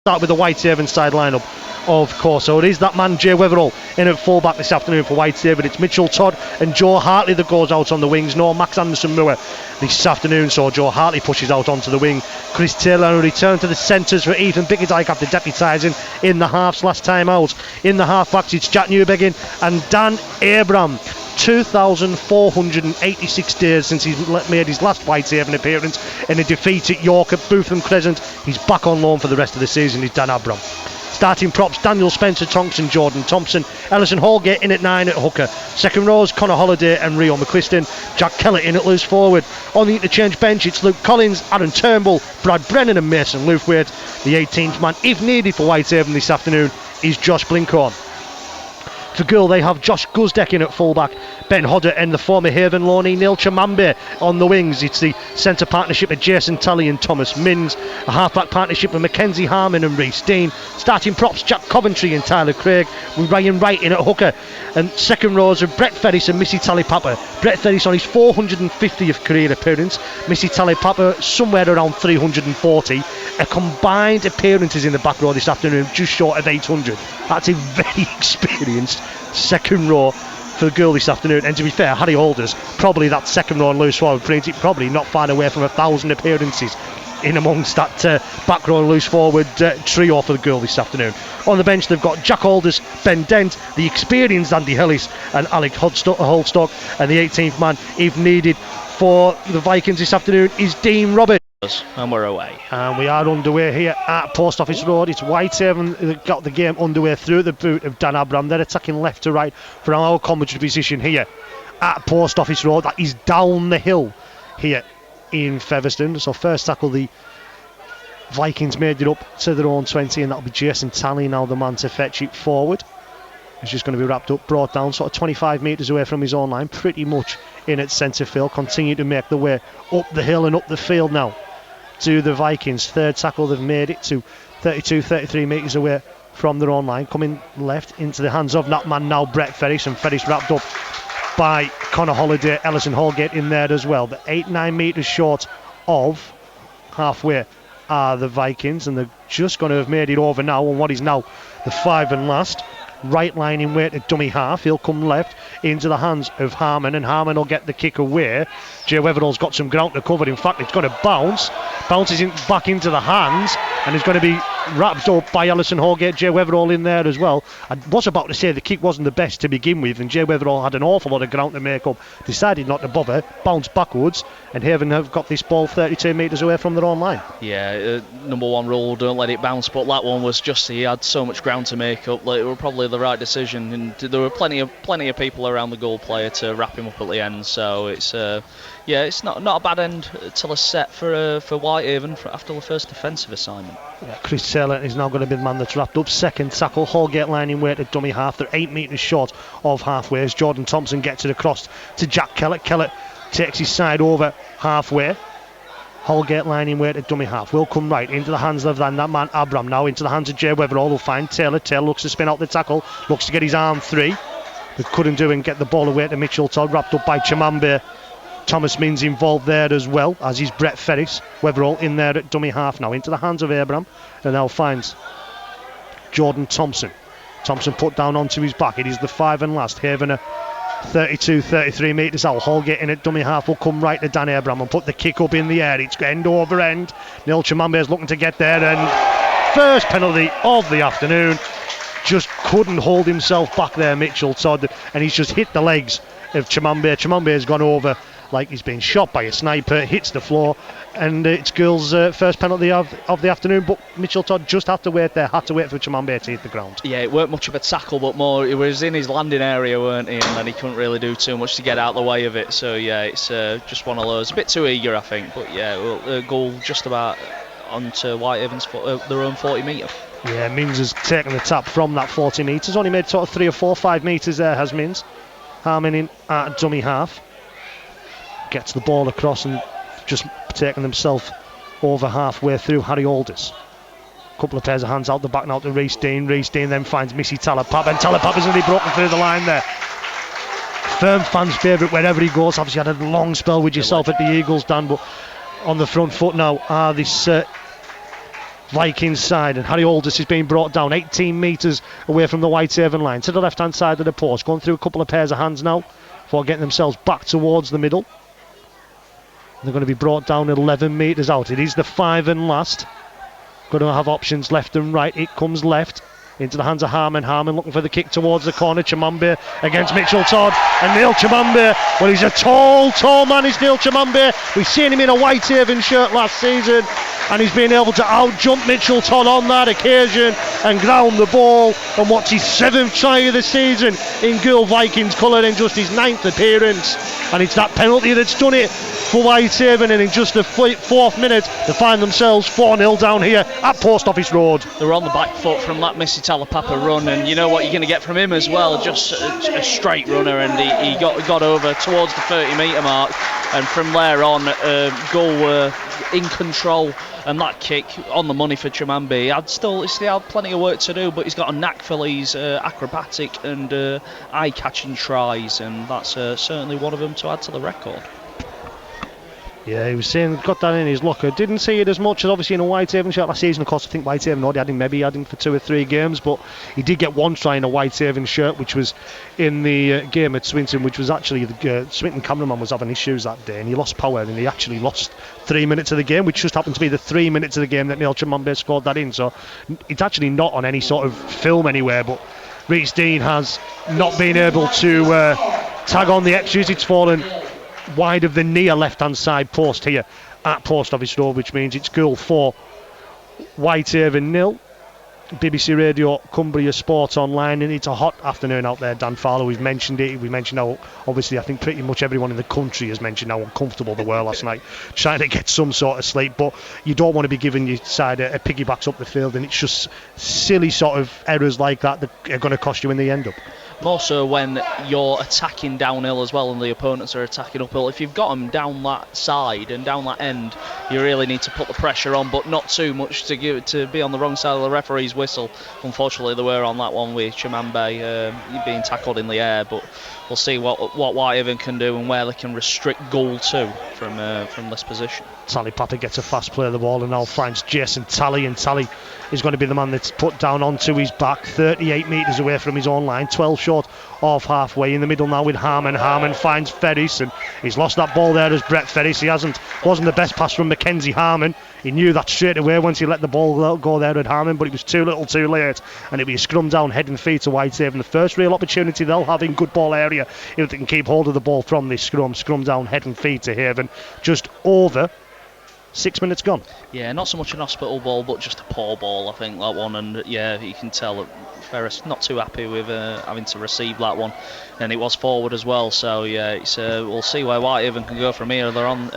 Start with the Whitehaven side lineup, of course. So it is that man Jay Weatherall in at fullback this afternoon for Whitehaven. It's Mitchell Todd and Joe Hartley that goes out on the wings. No Max Anderson-Moore this afternoon, so Joe Hartley pushes out onto the wing. Chris Taylor will return to the centres for Ethan Bickerdike after deputising in the halves last time out. In the half-backs it's Jack Newbegin and Dan Abram. 2,486 days since he's made his last Whitehaven appearance in a defeat at York at Bootham Crescent. He's back on loan for the rest of the season, is Dan Abram. Starting props, Daniel Spencer Thompson, Jordan Thompson, Ellison Holgate in at 9 at hooker. Second rows, Connor Holliday and Rio McQuiston. Jack Kellett in at loose forward. On the interchange bench, it's Luke Collins, Aaron Turnbull, Brad Brennan and Mason Lufwaite. The 18th man, if needed for Whitehaven this afternoon, is Josh Blinkhorn. For Goole, they have Josh Guzdeck in at fullback, Ben Hodder and the former Haven loanee Neil Chamambe on the wings. It's the centre partnership of Jason Talley and Thomas Minns, a half-back partnership of Mackenzie Harmon and Reece Dean. Starting props, Jack Coventry and Tyler Craig, with Ryan Wright in at hooker. And second rows of Brett Ferris and Missy Talley-Papa. Brett Ferris on his 450th career appearance, Missy Talley-Papa somewhere around 340. A combined appearances in the back row this afternoon, just short of 800. That's a very experienced second row for Goole this afternoon. And to be fair, Harry Alders, probably that second row and loose forward brings it probably not far away from 1,000 appearances in amongst that back row and loose forward trio for Goole this afternoon. On the bench they've got Jack Alders, Ben Dent, the experienced Andy Hillis and Alec Holstock, and the 18th man if needed for the Vikings this afternoon is Dean Roberts. And we're away. And we are underway here at Post Office Road. It's Whitehaven that got the game underway through the boot of Dan Abram. They're attacking left to right from our commentary position here at Post Office Road. That is down the hill here in Featherstone. So first tackle, the Vikings made it up to their own 20, and that'll be Jason Talley now the man to fetch it forward. It's just going to be wrapped up, brought down sort of 25 metres away from his own line, pretty much in at centre field. Continue to make the way up the hill and up the field now to the Vikings. Third tackle, they've made it to 32-33 metres away from their own line. Coming left into the hands of that man now, Brett Ferris, and Ferris wrapped up by Connor Holliday, Ellison Holgate in there as well. The 8-9 metres short of halfway are the Vikings, and they're just going to have made it over now on what is now the 5 and last. Right line in weight at dummy half. He'll come left into the hands of Harmon, and Harmon will get the kick away. Jay Weatherall's got some ground to cover. In fact, it's going to bounce. Bounces back into the hands, and it's going to be wrapped up by Ellison Holgate. Jay Weatherall in there as well. I was about to say the kick wasn't the best to begin with, and Jay Weatherall had an awful lot of ground to make up. Decided not to bother, bounced backwards, and Haven have got this ball 32 metres away from their own line. Yeah, number one rule, don't let it bounce, but that one was just, he had so much ground to make up. Like, it was probably the right decision, and there were plenty of people around the goal player to wrap him up at the end. So it's it's not a bad end to the set for Whitehaven after the first defensive assignment. Yeah, Chris Taylor is now going to be the man that's wrapped up. Second tackle, Holgate lining weight at dummy half. They're 8 metres short of halfway as Jordan Thompson gets it across to Jack Kellett. Kellett takes his side over halfway. Holgate lining weight at dummy half. Will come right into the hands of that man Abram. Now into the hands of Jay Weatherall. Will find Taylor. Taylor looks to spin out the tackle. Looks to get his arm free. But couldn't do and get the ball away to Mitchell Todd. Wrapped up by Chamambe. Thomas Minns involved there as well, as is Brett Ferris. Weatherall in there at dummy half now. Into the hands of Abram. And now finds Jordan Thompson. Thompson put down onto his back. It is the 5 and last. Haven 32-33 metres out. Holgate in at dummy half will come right to Dan Abram and put the kick up in the air. It's end over end. Neil Chamambe is looking to get there, and first penalty of the afternoon. Just couldn't hold himself back there, Mitchell Todd, and he's just hit the legs of Chamambe. Chamambe has gone over like he's been shot by a sniper, hits the floor, and it's Goole's first penalty of the afternoon. But Mitchell Todd just had to wait for Chamambe to hit the ground. Yeah, it weren't much of a tackle, but more it was in his landing area, weren't he? And then he couldn't really do too much to get out of the way of it. So yeah, it's just one of those, a bit too eager, I think. But yeah, Goole just about onto Whitehaven's their own 40 metre. Yeah, Minns has taken the tap from that 40 metres. Only made sort of 3 or 4, 5 metres there, has Minns. Harmon in at dummy half. Gets the ball across and just taking himself over halfway through Harry Alders. Couple of pairs of hands out the back now to Reece Dean. Reece Dean then finds Missy Talley-Papa, and Talley-Papa's going to be broken through the line there. Firm fans' favourite wherever he goes. Obviously had a long spell with yourself at the Eagles, Dan, but on the front foot now are this Vikings side, and Harry Aldous is being brought down 18 metres away from the Whitehaven line to the left hand side of the post, going through a couple of pairs of hands now before getting themselves back towards the middle. They're going to be brought down 11 metres out. It is the 5 and last. Going to have options left and right. It comes left into the hands of Harmon. Harmon looking for the kick towards the corner. Chimambe against Mitchell Todd. And Neil Chimambe, well, he's a tall man, is Neil Chimambe. We've seen him in a Whitehaven shirt last season, and he's been able to out-jump Mitchell Todd on that occasion and ground the ball. And what's his 7th try of the season in Goole Vikings colour in just his 9th appearance. And it's that penalty that's done it for Whitehaven, and in just the 4th minute they find themselves 4-0 down here at Post Office Road. They were on the back foot from that Missy Talapapa run, and you know what you're going to get from him as well, just a straight runner, and he got over towards the 30 metre mark, and from there on Goole were in control, and that kick on the money for Chimambe. He still had plenty of work to do, but he's got a knack for these acrobatic and eye-catching tries, and that's certainly one of them to add to the record. Yeah, he was saying got that in his locker. Didn't see it as much as obviously in a Whitehaven shirt last season. Of course, I think Whitehaven already had him for 2 or 3 games, but he did get one try in a Whitehaven shirt, which was in the game at Swinton, which was actually the Swinton cameraman was having issues that day, and he lost power, and he actually lost 3 minutes of the game, which just happened to be the 3 minutes of the game that Neil Chimambe scored that in. So it's actually not on any sort of film anywhere, but Reece Dean has not been able to tag on the extras. It's fallen wide of the near left-hand side post here at Post Office Road, which means it's Goole 4, Whitehaven 0. BBC Radio, Cumbria Sports Online, and it's a hot afternoon out there. Dan Fowler, we've mentioned it. We mentioned how, obviously, I think pretty much everyone in the country has mentioned how uncomfortable they were last night, trying to get some sort of sleep, but you don't want to be giving your side a piggybacks up the field, and it's just silly sort of errors like that are going to cost you in the end up. More so when you're attacking downhill as well and the opponents are attacking uphill. If you've got them down that side and down that end, you really need to put the pressure on, but not too much to be on the wrong side of the referee's whistle. Unfortunately, they were on that one with Chimambe being tackled in the air, but we'll see what Whitehaven can do and where they can restrict Goole to from this position. Talapapa gets a fast play of the ball and now finds Jason Talley, and Talley is going to be the man that's put down onto his back, 38 metres away from his own line, 12 short of halfway. In the middle now with Harmon. Harmon finds Ferris, and he's lost that ball there as Brett Ferris. Wasn't the best pass from Mackenzie Harmon. He knew that straight away once he let the ball go there at Harmon, but it was too little too late, and it'll be a scrum down head and feet to Whitehaven. The first real opportunity they'll have in good ball area if they can keep hold of the ball from this scrum down head and feet to Haven. Just over 6 minutes gone. Yeah, not so much an hospital ball, but just a poor ball, I think, that one. And yeah, you can tell that Ferris not too happy with having to receive that one, and it was forward as well. So yeah, we'll see where Whitehaven can go from here. They're on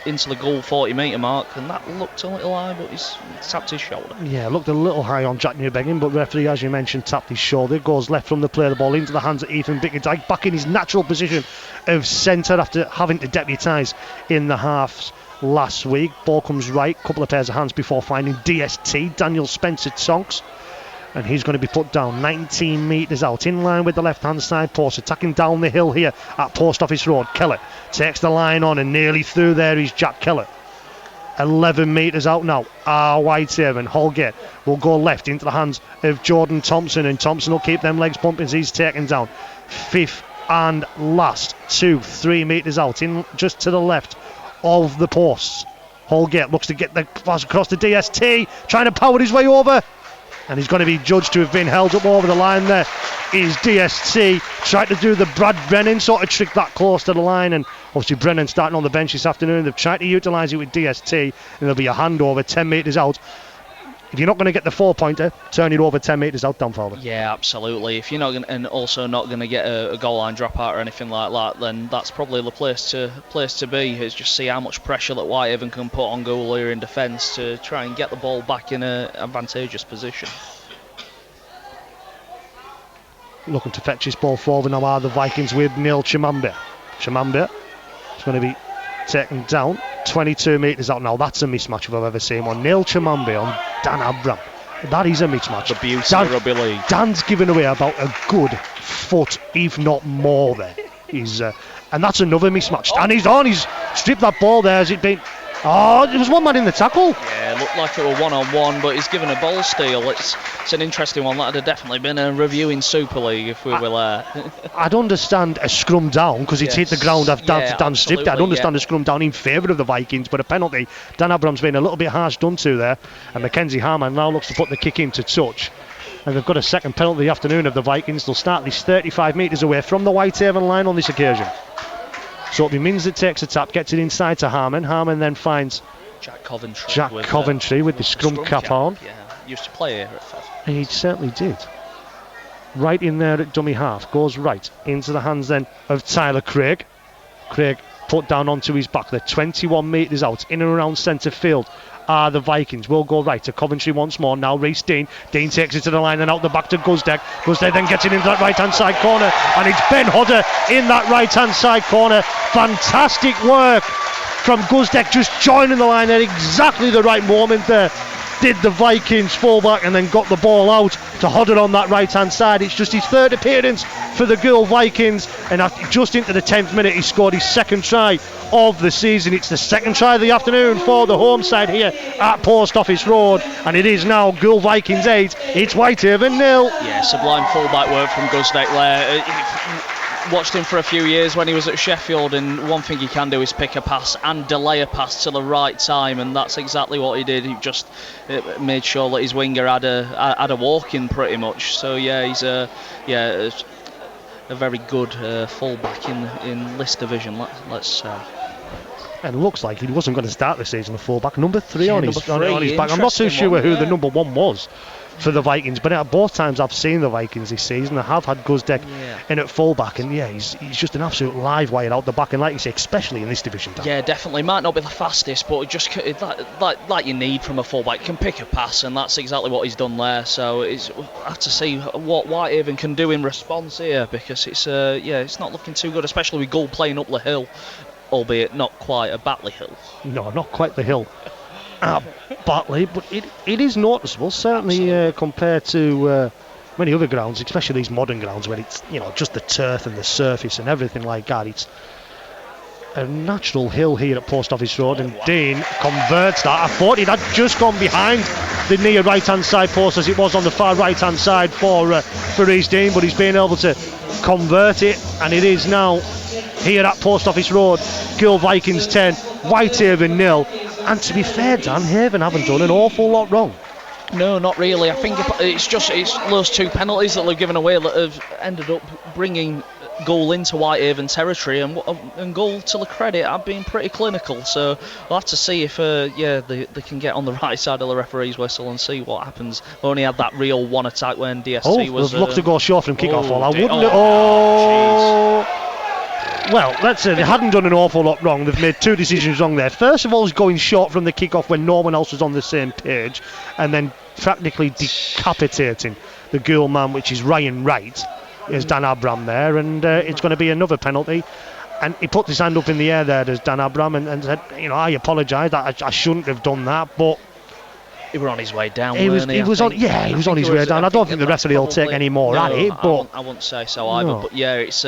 into the Goole 40 metre mark, and that looked a little high, but he's tapped his shoulder. Yeah, looked a little high on Jack Newbegin, but the referee, as you mentioned, tapped his shoulder. Goes left from the play, the ball into the hands of Ethan Bickerdike, back in his natural position of centre after having to deputise in the halves last week. Ball comes right, couple of pairs of hands before finding DST, Daniel Spencer Tonks, and he's going to be put down 19 metres out, in line with the left hand side post, attacking down the hill here at Post Office Road. Keller takes the line on, and nearly through there is Jack Keller. 11 metres out now. Whitehaven, Holgate will go left into the hands of Jordan Thompson, and Thompson will keep them legs pumping as he's taken down. 5th and last, 2-3 metres out, in just to the left of the posts. Holgate looks to get the pass across to DST, trying to power his way over, and he's going to be judged to have been held up over the line. There is DST, tried to do the Brad Brennan sort of trick that close to the line, and obviously Brennan starting on the bench this afternoon. They've tried to utilise it with DST, and there'll be a handover 10 metres out. If you're not going to get the 4-pointer, turn it over 10 metres out, Dan Fowler. Yeah, absolutely. If you're not going, and also not going to get a goal line dropout or anything like that, then that's probably the place to be. Is just see how much pressure that Whitehaven can put on Goole here in defence to try and get the ball back in an advantageous position. Looking to fetch his ball forward now are the Vikings with Neil Chimambe. Chimambe is going to be taken down 22 metres out now. That's a mismatch if I've ever seen one. Neil Chimambe on Dan Abram. That is a mismatch. The beauty of rugby league. Dan's given away about a good foot, if not more there. And that's another mismatch. And he's stripped that ball there. Has it been Oh, there was one man in the tackle. Yeah, it looked like it were one-on-one, but he's given a ball steal. It's an interesting one. That would have definitely been a review in Super League if we were there. I'd understand a scrum down because it's hit the ground after Dan stripped it. I'd understand a scrum down in favour of the Vikings, but a penalty. Dan Abram's been a little bit harsh done to there, and Mackenzie Harman now looks to put the kick into touch. And they've got a second penalty of the afternoon of the Vikings. They'll start this 35 metres away from the Whitehaven line on this occasion. So it'll be Mins that takes a tap, gets it inside to Harman. Harman then finds Jack Coventry with the scrum cap on. Yeah, used to play here at Featherstone. And he certainly did. Right in there at dummy half, goes right into the hands then of Tyler Craig. Craig put down onto his back. They're 21 metres out, in and around centre field are the Vikings. Will go right to Coventry once more. Now Reece Dean. Dean takes it to the line and out the back to Guzdeck. Guzdeck then gets it into that right hand side corner, and it's Ben Hodder in that right hand side corner. Fantastic work from Guzdeck, just joining the line at exactly the right moment there. Did the Vikings fullback and then got the ball out to Hodder on that right hand side. It's just his third appearance for the Goole Vikings, and just into the 10th minute he scored his second try of the season. It's the second try of the afternoon for the home side here at Post Office Road, and it is now Goole Vikings 8, it's Whitehaven 0. Yeah, sublime fullback work from Guzdeck there. Watched him for a few years when he was at Sheffield, and one thing he can do is pick a pass and delay a pass to the right time, and that's exactly what he did. He just made sure that his winger had a walk in pretty much. So yeah, he's a very good fullback in this division. Let's and it looks like he wasn't going to start the season a fullback. Number 3 on his back. I'm not too sure who the number 1 was for the Vikings, but at both times I've seen the Vikings this season, I have had Guzdeck in at fullback, and he's just an absolute live wire out the back, and like you say, especially in this division, Dan. Yeah, definitely. Might not be the fastest, but just like you need from a fullback, can pick a pass, and that's exactly what he's done there. So we'll have to see what Whitehaven can do in response here, because it's not looking too good, especially with Goole playing up the hill, albeit not quite a Batley hill. No, not quite the hill Batley, but it is noticeable, certainly compared to many other grounds, especially these modern grounds where it's just the turf and the surface and everything like that. It's a natural hill here at Post Office Road, and Dean converts that. I thought it had just gone behind the near right hand side post as it was on the far right hand side for Reece Dean, but he's been able to convert it, and it is now here at Post Office Road, Goole Vikings 10, Whitehaven 0. And to be fair, Dan, Haven haven't done an awful lot wrong. No, not really. I think it's those 2 penalties that they've given away that have ended up bringing Goole into Whitehaven territory, and Goole, to the credit, have been pretty clinical. So we'll have to see if they can get on the right side of the referee's whistle and see what happens. They only had that real one attack when DST was. They've looked to go short from kick-off. I wouldn't. Well, let's say they hadn't done an awful lot wrong. They've made 2 decisions wrong there. First of all, is going short from the kick-off when no one else was on the same page, and then practically decapitating the Goole man, which is Ryan Wright, is Dan Abram there, and it's going to be another penalty. And he put his hand up in the air there as Dan Abram and said, I apologise, I shouldn't have done that, but he was on his way down. He was on his way down. I don't think the referee will take any more at it, but I wouldn't say so either. But yeah, it's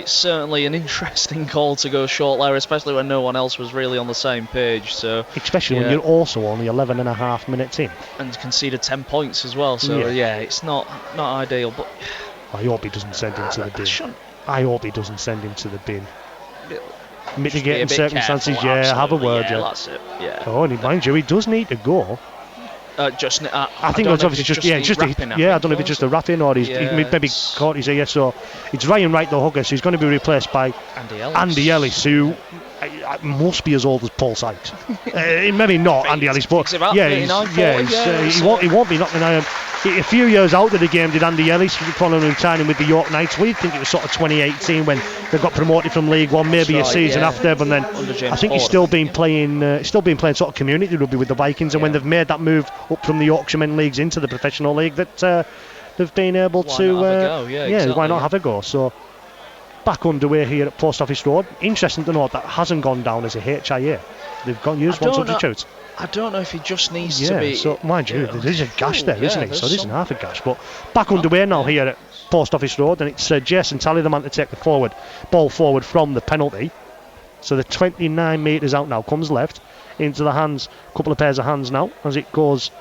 certainly an interesting call to go short there, especially when no one else was really on the same page. So especially when you're also only 11.5 minutes in and conceded 10 points as well. So it's not ideal. But I hope he doesn't send him to the bin. I hope he doesn't send him to the bin. Mitigating circumstances, have a word, that's it. Yeah. Oh, and mind you, he does need to go. I think it's obviously I don't know if it's just a wrapping or he's maybe caught his ear. So it's Ryan Wright, the hooker, so he's going to be replaced by Andy Ellis, who must be as old as Paul Sykes. Maybe not Andy Ellis, but he won't be knocking on him. A few years out of the game did Andy Ellis, following retiring with the York Knights. We think it was sort of 2018 when they got promoted from League One, maybe a season after, but then I think he's still been playing sort of community rugby with the Vikings, and when they've made that move up from the Yorkshiremen leagues into the professional league, that they've been able why not have a go? So back underway here at Post Office Road. Interesting to note that hasn't gone down as a HIA. They've used one substitute. I don't know if he just needs to be. So mind you, there's a gash there, isn't he? So there isn't half a gash. But back underway now here at Post Office Road, and it's Jason Talley, the man to take the ball forward from the penalty. So the 29 metres out now, comes left into the hands, a couple of pairs of hands now as it goes.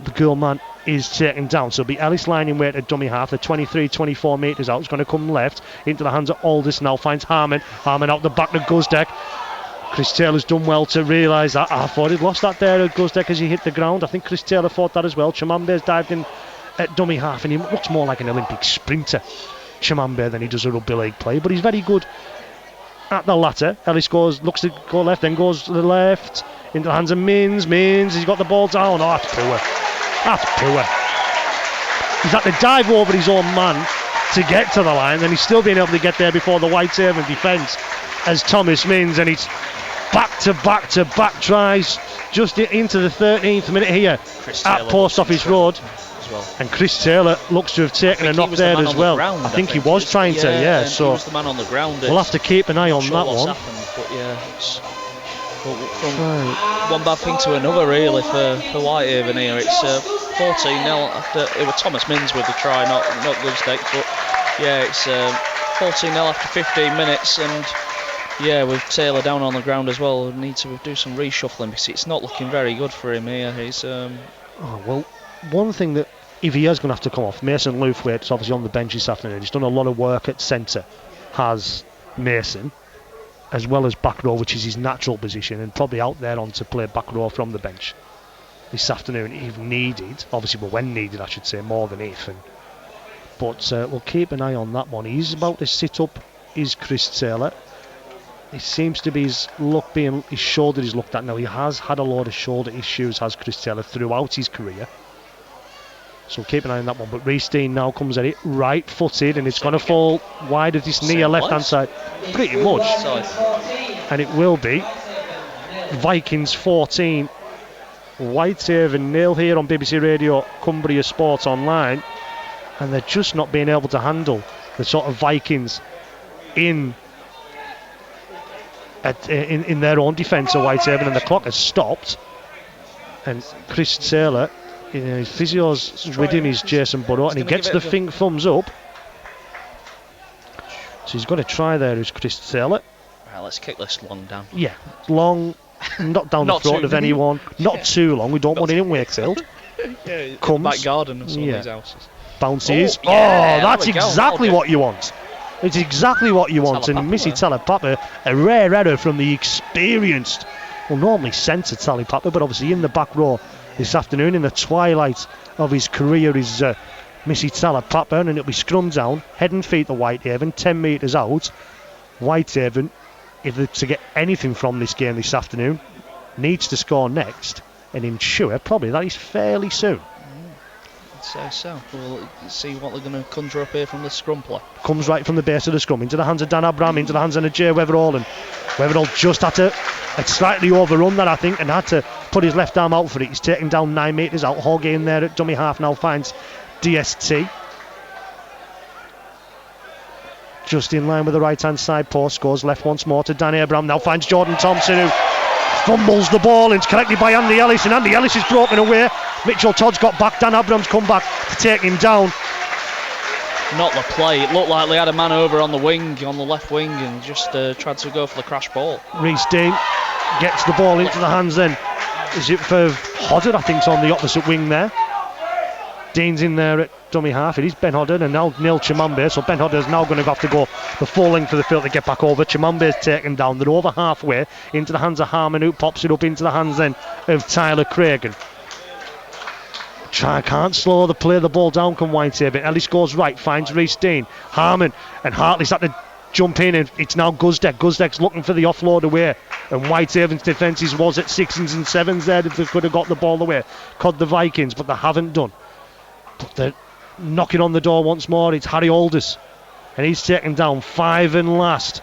The Goole man is taken down, so it'll be Ellis lining weight at dummy half. The 23-24 metres out. It's going to come left into the hands of Aldous now. Finds Harmon out the back to Guzdeck. Chris Taylor's done well to realise that. I thought he'd lost that there at Guzdeck as he hit the ground. I think Chris Taylor thought that as well. Chimambe's dived in at dummy half, and he looks more like an Olympic sprinter, Chimambe, than he does a rugby league play, but he's very good at the latter. Ellis looks to go left, then goes to the left into the hands of Mins. He's got the ball down. Oh, that's poor. That's poor. He's had to dive over his own man to get to the line, and he's still been able to get there before the Whitehaven defence as Thomas Mins, and it's back-to-back tries just into the 13th minute here at Post Office Road. Well. And Chris Taylor looks to have taken a knock there as well. I think he was trying to, so he was the man on the ground. We'll have to keep an eye on that one. Happened, but from one bad thing to another, really, for Whitehaven here. It's 14-0 after it was Thomas Mins with the try, not Guzdeck, but it's 14-0 after 15 minutes, and with Taylor down on the ground as well, we need to do some reshuffling because it's not looking very good for him here. He's one thing that, if he is going to have to come off, Mason Lewthwaite's obviously on the bench this afternoon. He's done a lot of work at centre, has Mason, as well as back row, which is his natural position, and probably out there on to play back row from the bench this afternoon if needed. Obviously, when needed, I should say, more than if. But we'll keep an eye on that one. He's about to sit up, is Chris Taylor. It seems to be his shoulder is looked at now. He has had a lot of shoulder issues, has Chris Taylor, throughout his career. So keep an eye on that one. But Reece Dean now comes at it right-footed, and it's going to fall wide of his knee, left-hand side. Pretty much. And it will be Vikings 14, Whitehaven 0 here on BBC Radio, Cumbria Sports Online. And they're just not being able to handle the sort of Vikings in their own defence of Whitehaven, and the clock has stopped. And Chris Taylor, his physio's with him, is Jason Burrow, and he gets the thumbs up. So he's got to try there, is Chris Taylor. Right, let's kick this long down. Yeah, long, not down the throat of anyone, not too long. We don't want it in Wakefield. Comes back garden of some of these houses. Bounces. That's exactly what you want. It's exactly what you want. And Missy Talapapa, a rare error from the experienced, normally centre Talapapa, but obviously in the back row this afternoon, in the twilight of his career, is Missy Talapapa, and it'll be scrum down, head and feet to Whitehaven, 10 metres out. Whitehaven, if they're to get anything from this game this afternoon, needs to score next and ensure probably that is fairly soon. So we'll see what they're going to conjure up here from the scrum play. Comes right from the base of the scrum into the hands of Dan Abraham, into the hands of Jay Weatherall, and Weatherall just had slightly overrun that, I think, and had to put his left arm out for it. He's taken down 9 metres out. Hoggy in there at dummy half now finds DST just in line with the right hand side post. Goes left once more to Danny Abraham, now finds Jordan Thompson, who fumbles the ball, and it's collected by Andy Ellis, and Andy Ellis is broken away. Mitchell Todd's got back, Dan Abraham's come back to take him down. Not the play, it looked like they had a man over on the wing, on the left wing, and just tried to go for the crash ball. Reece Dean gets the ball into the hands then. Is it for Hodder? I think it's on the opposite wing there. Dean's in there at dummy half. It is Ben Hodder and now Neil Chimambe, so Ben Hodder's now going to have to go the full length of the field to get back over. Chimambe's taken down. They're over halfway into the hands of Harmon, who pops it up into the hands then of Tyler Cragen. Can't slow the play the ball down, can Whitehaven. Ellis goes right, finds Reece Dean. Harmon and Hartley's had to jump in, and it's now Guzdeck. Guzdeck's looking for the offload away, and Whitehaven's defences was at 6s and 7s there if they could have got the ball away. Cod the Vikings, but they haven't done. But they're knocking on the door once more. It's Harry Aldous, and he's taken down 5 and last.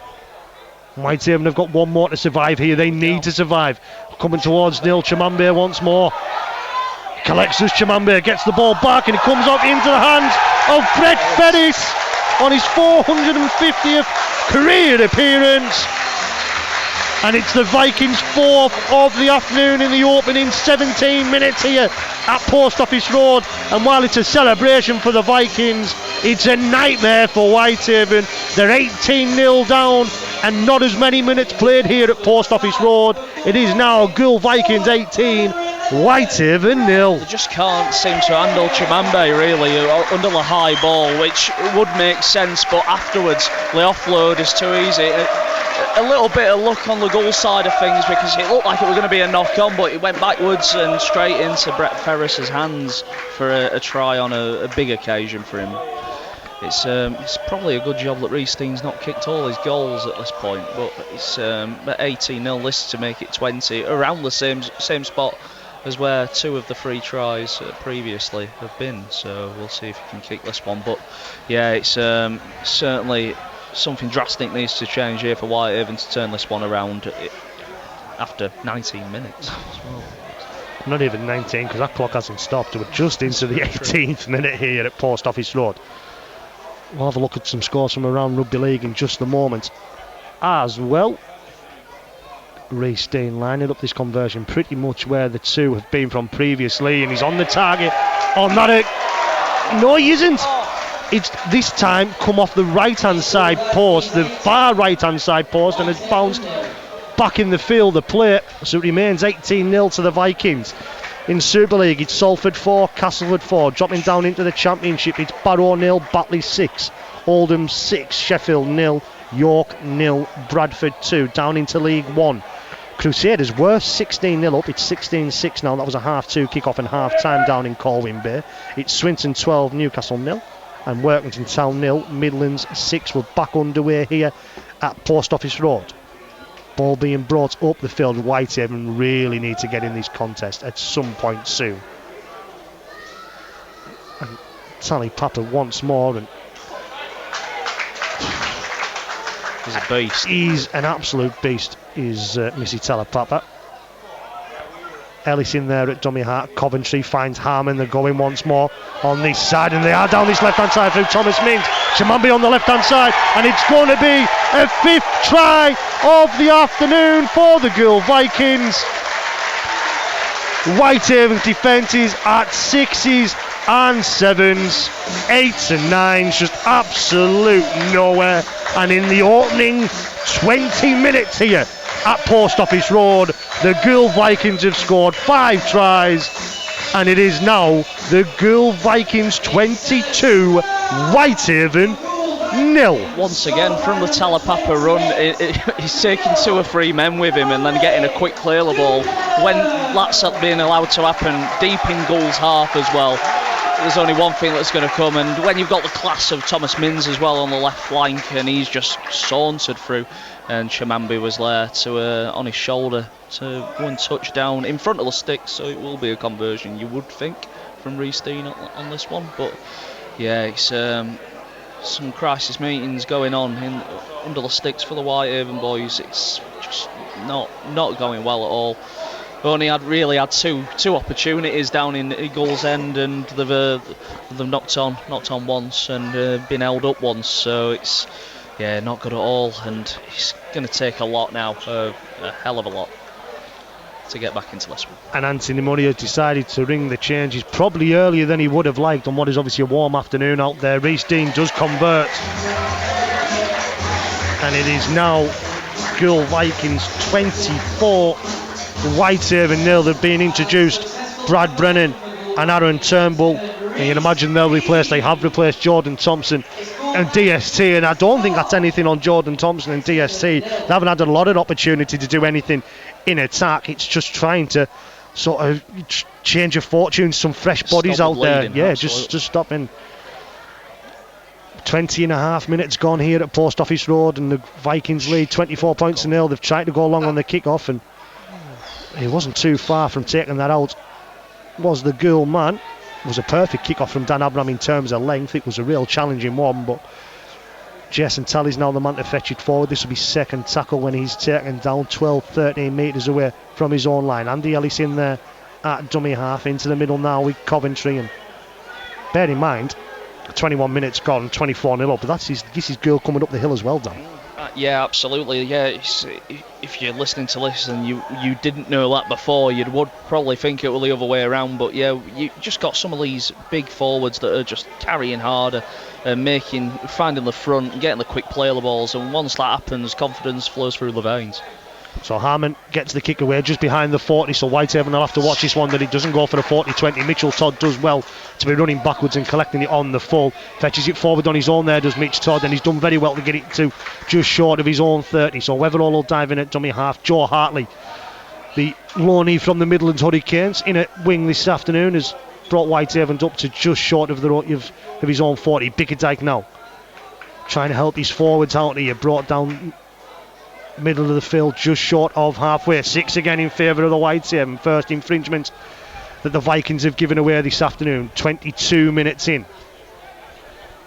Whitehaven have got one more to survive here. They need to survive. Coming towards Neil Chimambe once more. Collects us, Chimambe gets the ball back, and it comes up into the hands of Brett Ferris on his 450th career appearance. And it's the Vikings' 4th of the afternoon in the opening 17 minutes here at Post Office Road. And while it's a celebration for the Vikings, It's a nightmare for Whitehaven. They're 18-0 down and not as many minutes played here at Post Office Road. It is now Goole Vikings 18, Whitehaven 0. They just can't seem to handle Chimambe really under the high ball, which would make sense, but afterwards the offload is too easy. A little bit of luck on the goal side of things, because it looked like it was going to be a knock-on, but it went backwards and straight into Brett Ferris's hands for a try on a big occasion for him. It's probably a good job that Reece Dean's not kicked all his goals at this point, but it's at 18-0 this to make it 20, around the same spot as where 2 of the 3 tries previously have been. So we'll see if he can kick this one. But yeah, it's certainly something drastic needs to change here for Whitehaven to turn this one around after 19 minutes as well. Not even 19, because that clock hasn't stopped. We're just into the 18th minute here at Post Office Road. We'll have a look at some scores from around rugby league in just a moment as well. Reece Dean lining up this conversion pretty much where the 2 have been from previously, and he's on the target on that. No, he isn't. It's this time come off the right hand side post, the far right hand side post, and has bounced back in the field of play. So it remains 18-0 to the Vikings. In Super League, it's Salford 4, Castleford 4. Dropping down into the Championship, it's Barrow 0, Batley 6, Oldham 6, Sheffield 0, York 0, Bradford 2. Down into League 1. Crusaders were 16-0 up, it's 16-6 now. That was a half-2 kick-off and half-time down in Colwyn Bay. It's Swinton 12, Newcastle 0, and Workington Town 0, Midlands 6. We're back underway here at Post Office Road. Ball being brought up the field. Whitehaven really need to get in this contest at some point soon. And Tally Papa once more, and he's a beast. He's an absolute beast, is Missy Talapapa. Ellis in there at dummy half. Coventry finds Harmon. They're going once more on this side, and they are down this left hand side through Thomas Mings. Chimambe on the left hand side, and it's going to be a 5th try of the afternoon for the Goole Vikings. Whitehaven's defence is at 6s and 7s, 8s and 9s, just absolute nowhere. And in the opening 20 minutes here at Post Office Road, the Goole Vikings have scored 5 tries, and it is now the Goole Vikings 22, Whitehaven 0. Once again from the Talapapa run, he's taking 2 or 3 men with him and then getting a quick clear the ball. When that's being allowed to happen deep in Goole's half as well, there's only one thing that's going to come, and when you've got the class of Thomas Mins as well on the left flank, and he's just sauntered through, and Chimambe was there to on his shoulder to go and touch down in front of the sticks, so it will be a conversion, you would think, from Reece Dean on this one. But yeah, it's some crisis meetings going on under the sticks for the Whitehaven boys. It's just not going well at all. Only had two opportunities down in Goole's end, and they've knocked on once and been held up once. So it's not good at all, and it's going to take a lot now, a hell of a lot, to get back into this one. And Anthony Murray has decided to ring the changes probably earlier than he would have liked on what is obviously a warm afternoon out there. Reece Dean does convert, and it is now Goole Vikings 24, Whitehaven 0. They've been introduced Brad Brennan and Aaron Turnbull, and you can imagine they have replaced Jordan Thompson and DST, and I don't think that's anything on Jordan Thompson and DST. They haven't had a lot of opportunity to do anything in attack. It's just trying to sort of change your fortunes, some fresh bodies out there. Yeah, just stopping. 20 and a half minutes gone here at Post Office Road, and the Vikings lead 24 points to 0. They've tried to go long on the kick-off, and he wasn't too far from taking that out. Was the Goole man. It was a perfect kick-off from Dan Abram in terms of length. It was a real challenging one, but Jason Talley's now the man to fetch it forward. This will be second tackle when he's taken down 12-13 metres away from his own line. Andy Ellis in there at dummy half, into the middle now with Coventry, and bear in mind 21 minutes gone, 24-0 up, but this is Goole coming up the hill as well, Dan. Yeah, absolutely. Yeah, if you're listening to this and you didn't know that before, you would probably think it was the other way around. But yeah, you just got some of these big forwards that are just carrying harder and finding the front and getting the quick play of the balls. And once that happens, confidence flows through the veins. So Harmon gets the kick away just behind the 40, so Whitehaven will have to watch this one that he doesn't go for the 40-20. Mitchell Todd does well to be running backwards and collecting it on the full. Fetches it forward on his own there, does Mitch Todd, and he's done very well to get it to just short of his own 30. So Weatherall will dive in at dummy half. Joe Hartley, the loanee from the Midlands Hurricanes, in at wing this afternoon, has brought Whitehaven up to just short of his own 40. Bickerdike now trying to help his forwards out here, brought down middle of the field, just short of halfway. 6 again in favour of the Whitehaven. First infringement that the Vikings have given away this afternoon. 22 minutes in.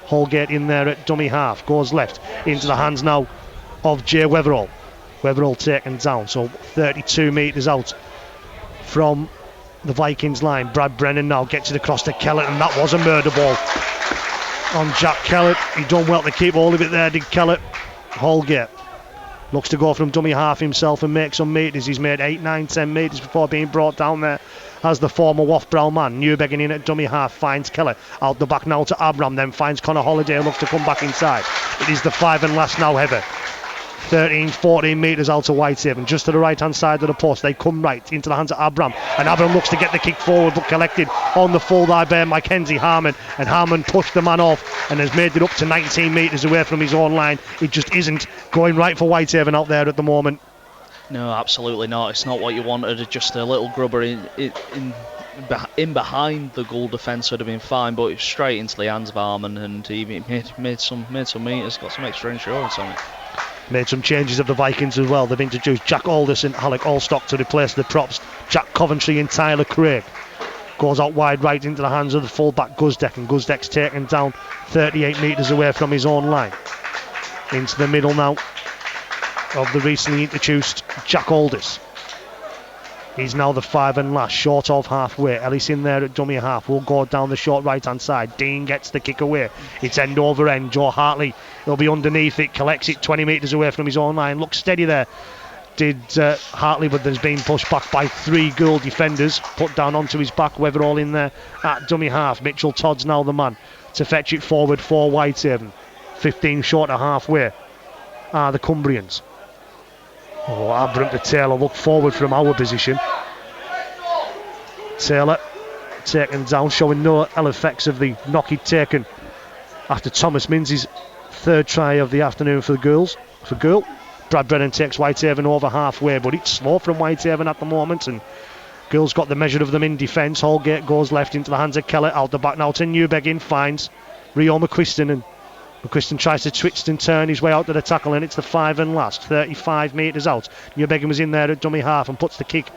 Holgate in there at dummy half. Goes left into the hands now of Jay Weatherall. Weatherall taken down. So 32 metres out from the Vikings line. Brad Brennan now gets it across to Kellett, and that was a murder ball on Jack Kellett. He done well to keep all of it there, did Kellett. Holgate looks to go from dummy half himself and make some metres. He's made 8, 9, 10 metres before being brought down there as the former Waff Brown man. Newbegin in at dummy half, finds Keller. Out the back now to Abram, then finds Connor Holiday, looks to come back inside. It is the 5 and last now, Heather. 13, 14 metres out to Whitehaven, just to the right hand side of the post. They come right into the hands of Abram, and Abram looks to get the kick forward, but collected on the full by Mackenzie Harmon, and Harmon pushed the man off and has made it up to 19 metres away from his own line. It just isn't going right for Whitehaven out there at the moment. No, absolutely not. It's not what you wanted. Just a little grubber in behind the goal defence would have been fine, but it's straight into the hands of Harmon, and he made some metres, got some extra insurance on it. Made some changes of the Vikings as well. They've introduced Jack Aldous and Alec Allstock to replace the props. Jack Coventry and Tyler Craig. Goes out wide right into the hands of the fullback Guzdeck, and Guzdeck's taken down 38 metres away from his own line. Into the middle now of the recently introduced Jack Aldous. He's now the 5 and last, short of halfway. Ellis in there at dummy half, will go down the short right hand side. Dean gets the kick away. It's end over end. Joe Hartley, he'll be underneath it, collects it 20 metres away from his own line. Looks steady there, did Hartley, but there's been pushed back by 3 Goole defenders. Put down onto his back. Weatherall in there at dummy half. Mitchell Todd's now the man to fetch it forward for Whitehaven. 15 short of halfway are the Cumbrians. Oh, Abram to Taylor, look forward from our position. Taylor taken down, showing no ill effects of the knock he'd taken after Thomas Minns' 3rd try of the afternoon for the girls. For Goole, Brad Brennan takes Whitehaven over halfway, but it's slow from Whitehaven at the moment, and Goole's got the measure of them in defence. Holgate goes left into the hands of Keller, out the back now to Newbegin, finds Rio McQuiston, and McQuiston tries to twist and turn his way out to the tackle, and it's the 5 and last, 35 metres out. Newbegin was in there at dummy half and puts the kick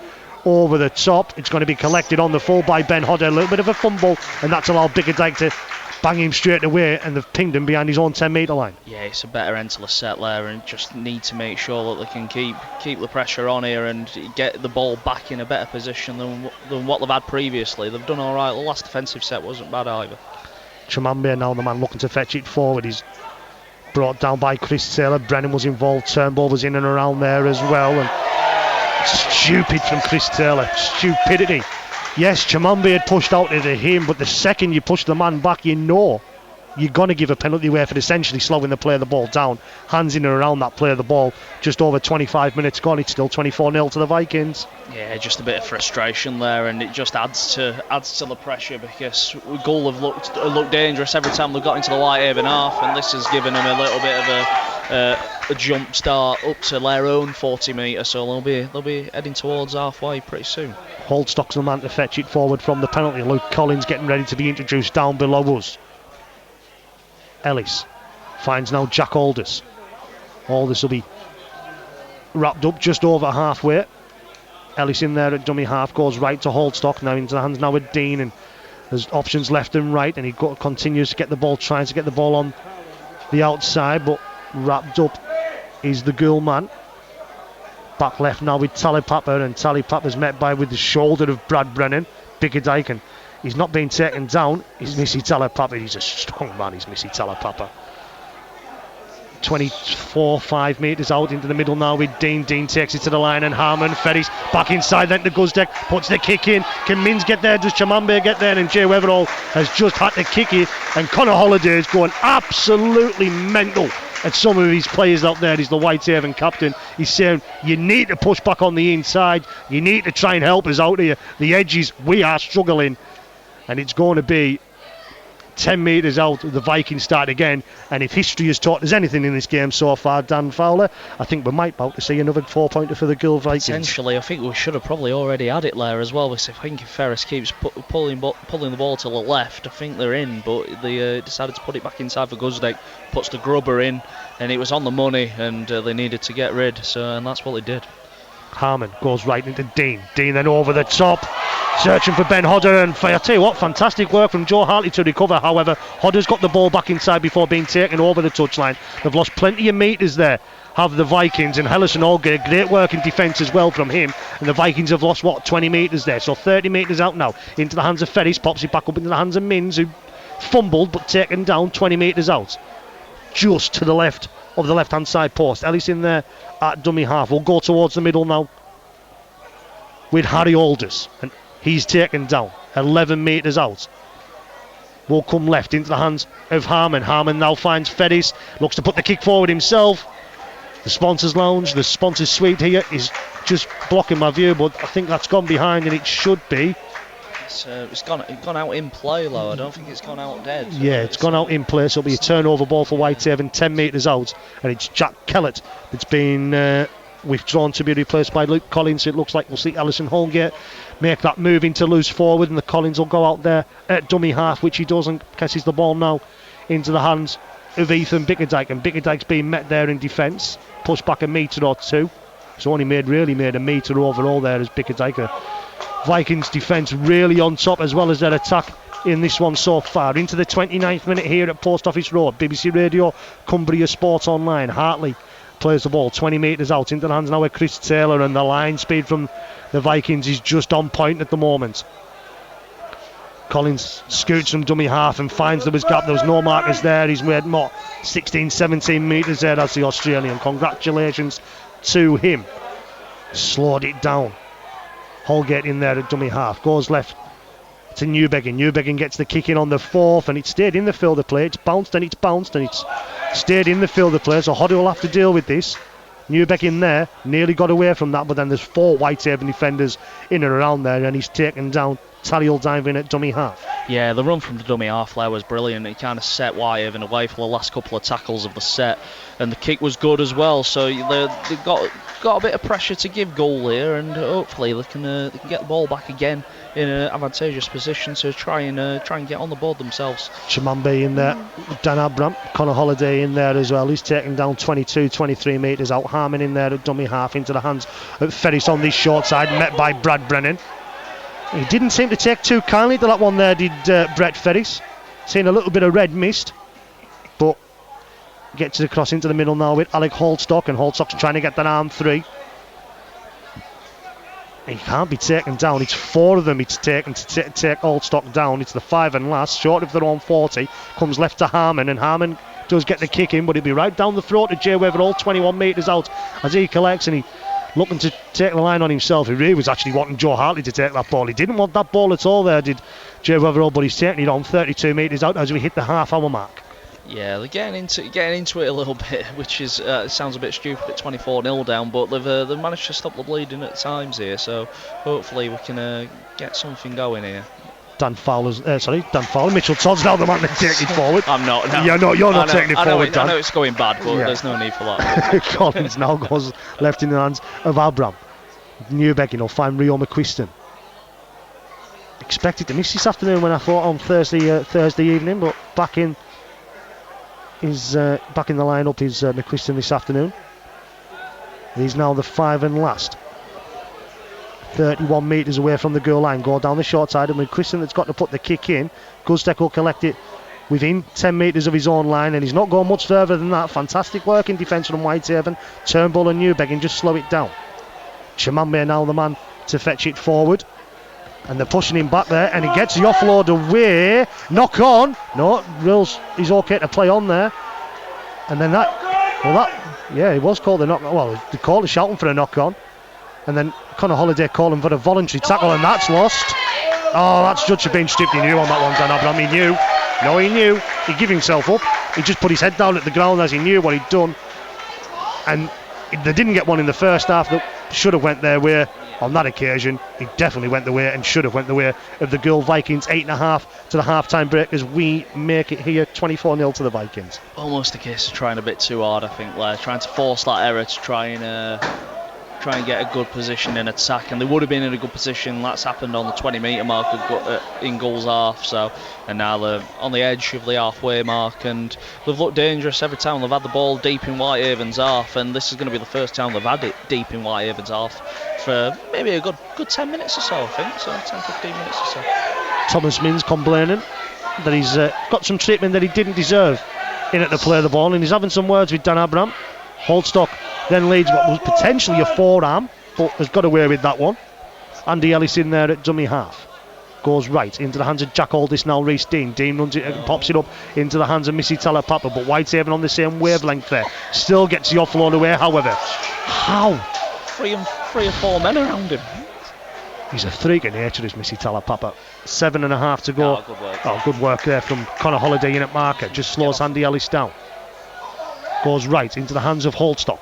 over the top. It's going to be collected on the full by Ben Hodder. A little bit of a fumble, and that's allowed Bickerdike to bang him straight away, and they've pinged him behind his own 10 metre line. Yeah, it's a better end to the set there, and just need to make sure that they can keep the pressure on here and get the ball back in a better position than what they've had previously. They've done alright. The last defensive set wasn't bad either. Chimambe now the man looking to fetch it forward. He's brought down by Chris Taylor. Brennan was involved. Turnbull was in and around there as well. And stupid from Chris Taylor. Stupidity. Yes, Chimambe had pushed out into him, but the second you push the man back, you know you're going to give a penalty away for essentially slowing the play of the ball down. Hands in and around that play of the ball. Just over 25 minutes gone. It's still 24-0 to the Vikings. Yeah, just a bit of frustration there, and it just adds to the pressure, because Goole have looked dangerous every time they've got into the Whitehaven half, and this has given them a little bit of a jump start up to their own 40 metre, so they'll be heading towards halfway pretty soon. Holdstock's the man to fetch it forward from the penalty. Luke Collins getting ready to be introduced down below us. Ellis finds now Jack Aldous. Aldous will be wrapped up just over halfway. Ellis in there at dummy half, goes right to Holdstock, now into the hands now with Dean, and there's options left and right, and he continues to get the ball, trying to get the ball on the outside, but wrapped up is the Goole man. Back left now with Tally Papper, and Tally Papper's met with the shoulder of Brad Brennan. Bickerdike, and he's not being taken down. He's Missy Tally Papper. He's a strong man, he's Missy Tally Papper. 24-5 metres out into the middle now with Dean. Dean takes it to the line and Harmon. Ferris back inside then to Guzdeck, puts the kick in. Can Mins get there? Does Chamambe get there? And Jay Weatherall has just had to kick it, and Conor Holliday is going absolutely mental at some of his players out there. He's the Whitehaven captain. He's saying you need to push back on the inside, you need to try and help us out here, the edges, we are struggling. And it's going to be 10 metres out, the Vikings start again. And if history has taught us anything in this game so far, Dan Fowler, I think we might about to see another 4-pointer for the Goole Vikings. Essentially, I think we should have probably already had it there as well, because I think if Ferris keeps pulling the ball to the left, I think they're in, but they decided to put it back inside for Guzdeck, puts the grubber in, and it was on the money, and they needed to get rid, and that's what they did. Harmon goes right into Dean. Dean then over the top, searching for Ben Hodder, and I tell you what, fantastic work from Joe Hartley to recover. However, Hodder's got the ball back inside before being taken over the touchline. They've lost plenty of metres there, have the Vikings, and Hellison Allgate, great work in defence as well from him, and the Vikings have lost 20 metres there, so 30 metres out now into the hands of Ferris, pops it back up into the hands of Mins, who fumbled but taken down 20 metres out, just to the left of the left hand side post. Ellis in there at dummy half. We'll go towards the middle now with Harry Alders, and he's taken down 11 metres out. Will come left into the hands of Harmon. Harmon now finds Ferris, looks to put the kick forward himself. The sponsors lounge, the sponsors suite here is just blocking my view, but I think that's gone behind, and it should be. It's gone out in play, though. I don't think it's gone out dead. Yeah, it's gone out in play, so it'll be a turnover ball for Whitehaven, 10 metres out, and it's Jack Kellett that's been withdrawn to be replaced by Luke Collins. So it looks like we'll see Ellison Holgate make that move into loose forward, and the Collins will go out there at dummy half, which he does, and catches the ball now into the hands of Ethan Bickerdike, and Bickerdike's being met there in defence, pushed back a metre or two. It's only made a metre overall there as Bickerdike. Vikings defence really on top, as well as their attack in this one so far. Into the 29th minute here at Post Office Road, BBC Radio, Cumbria Sports Online. Hartley plays the ball 20 metres out into the hands now of Chris Taylor, and the line speed from the Vikings is just on point at the moment. Collins scoots from dummy half and finds there was gap. There was no markers there. He's made 16-17 metres there as the Australian. Congratulations to him. Slowed it down. Holgate in there at dummy half, goes left to Newbegin. Newbegin gets the kick in on the fourth, and it stayed in the field of play. It's bounced and it's stayed in the field of play, so Hodder will have to deal with this. Newbegin there, nearly got away from that, but then there's 4 Whitehaven defenders in and around there, and he's taken down. Tally will dive in at dummy half. Yeah, the run from the dummy half there was brilliant. It kind of set Whitehaven away for the last couple of tackles of the set, and the kick was good as well, so they've got a bit of pressure to give Goole here, and hopefully they can get the ball back again in an advantageous position to try and get on the board themselves. Chamambe in there, Dan Abram, Conor Holliday in there as well. He's taken down 23 metres out. Harmon in there at dummy half into the hands of Ferris on this short side, met by Brad Brennan. He didn't seem to take too kindly to that one there, did Brett Ferris. Seeing a little bit of red mist, but gets it across into the middle now with Alec Holstock, and Holstock's trying to get that arm free. He can't be taken down. It's 4 of them it's taken to take Holstock down. It's the 5 and last, short of their own 40. Comes left to Harmon, and Harmon does get the kick in, but he'll be right down the throat of Jay Weatherall, 21 metres out as he collects, and he looking to take the line on himself. He really was actually wanting Joe Hartley to take that ball. He didn't want that ball at all there, did Jay Weatherall, but he's taking it on 32 metres out as we hit the half-hour mark. Yeah, they're getting into it a little bit, which is sounds a bit stupid at 24-0 down, but they've managed to stop the bleeding at times here, so hopefully we can get something going here. Dan Fowler. Mitchell Todd's now the man to take it forward. I'm not. No. You're not taking it forward, Dan. I know it's going bad, but there's no need for that. Collins now goes left in the hands of Abram. Newbegin will find Rio McQuiston. Expected to miss this afternoon when I thought on Thursday evening, but back in the lineup is McQuiston this afternoon. He's now the 5 and last. 31 metres away from the goal line, go down the short side, and McQuiston that's got to put the kick in. Guzdeck will collect it within 10 metres of his own line, and he's not going much further than that. Fantastic work in defence from Whitehaven. Turnbull and Newbegin just slow it down. Chamambe now the man to fetch it forward, and they're pushing him back there, and he gets the offload knock on. No, Rills is okay to play on there, and then that Well, he was called a knock. Well, they called a shouting for a knock on, and then Conor Holliday calling for a voluntary tackle, and that's lost. Oh, that's judge have been stripped. He knew on that one, Dan Abraham. He knew. No, he knew. He gave himself up. He just put his head down at the ground as he knew what he'd done. And they didn't get one in the first half that should have went their way. On that occasion, he definitely went the way and should have went the way of the Goole Vikings. 8.5 to the half-time break as we make it here 24-0 to the Vikings. Almost a case of trying a bit too hard, I think, there. Trying to force that error to try and get a good position in attack, and they would have been in a good position. That's happened on the 20-metre mark in Goule's half, and now they're on the edge of the halfway mark, and they've looked dangerous every time they've had the ball deep in Whitehaven's half, and this is going to be the first time they've had it deep in Whitehaven's half for maybe a good 10 minutes or so, I think, so 10-15 minutes or so. Thomas Minns complaining that he's got some treatment that he didn't deserve in it to play the ball, and he's having some words with Dan Abraham. Holdstock then leads what was potentially a forearm, but has got away with that one. Andy Ellis in there at dummy half. Goes right into the hands of Jack Aldis, now Reece Dean. Dean runs it and pops it up into the hands of Missy Talapapa, but Whitehaven on the same wavelength there. Still gets the offload away, however. How? Three or four men around him. He's a freak of nature, is Missy Talapapa. 7.5 to go. Good work. Good work there from Conor Holliday in at marker. Just slows Andy Ellis down. Goes right into the hands of Holdstock.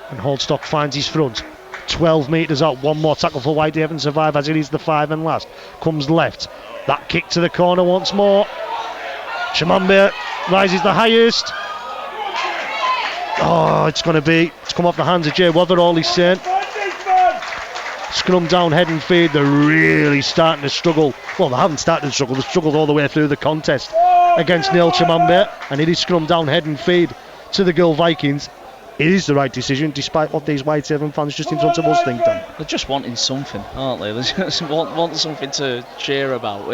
And Holdstock finds his front. 12 metres out. One more tackle for Whitehaven. Survive as it is the 5 and last. Comes left. That kick to the corner once more. Chimambe rises the highest. Oh, it's come off the hands of Jay Wetherall, he's saying. Scrum down, head and feed. They're really starting to struggle. Well, they haven't started to struggle. They've struggled all the way through the contest against Neil Chimambe. And it is scrum down, head and feed to the Goole Vikings. It is the right decision, despite what these Whitehaven fans just in front of us think, Dan. They're just wanting something, aren't they? They just want something to cheer about.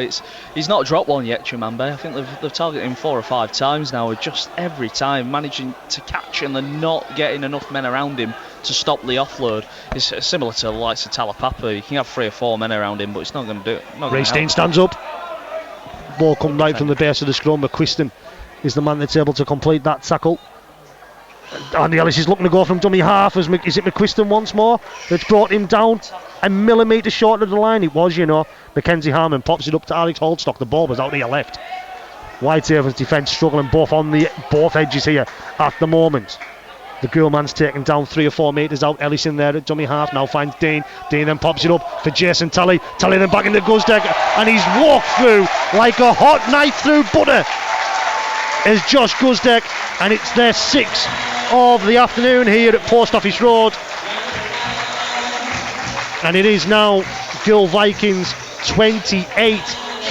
He's not dropped one yet, Chimambe. I think they've targeted him 4 or 5 times now, just every time managing to catch, and they're not getting enough men around him to stop the offload. It's similar to the likes of Talapapa. You can have 3 or 4 men around him, but it's not going to do it. Ray Steen stands up. Ball come right from the base of the scrum. McQuiston is the man that's able to complete that tackle. Andy Ellis is looking to go from dummy half. Is it McQuiston once more that's brought him down a millimetre short of the line? It was, Mackenzie Harmon pops it up to Alex Holdstock. The ball was out to your left. Whitehaven's defence struggling both edges here at the moment. The Goole man's taken down 3 or 4 metres out. Ellis in there at dummy half. Now finds Dean. Dean then pops it up for Jason Talley. Talley then back into Guzdeck, and he's walked through like a hot knife through butter as Josh Guzdeck, and it's their 6th of the afternoon here at Post Office Road, and it is now Goole Vikings 28,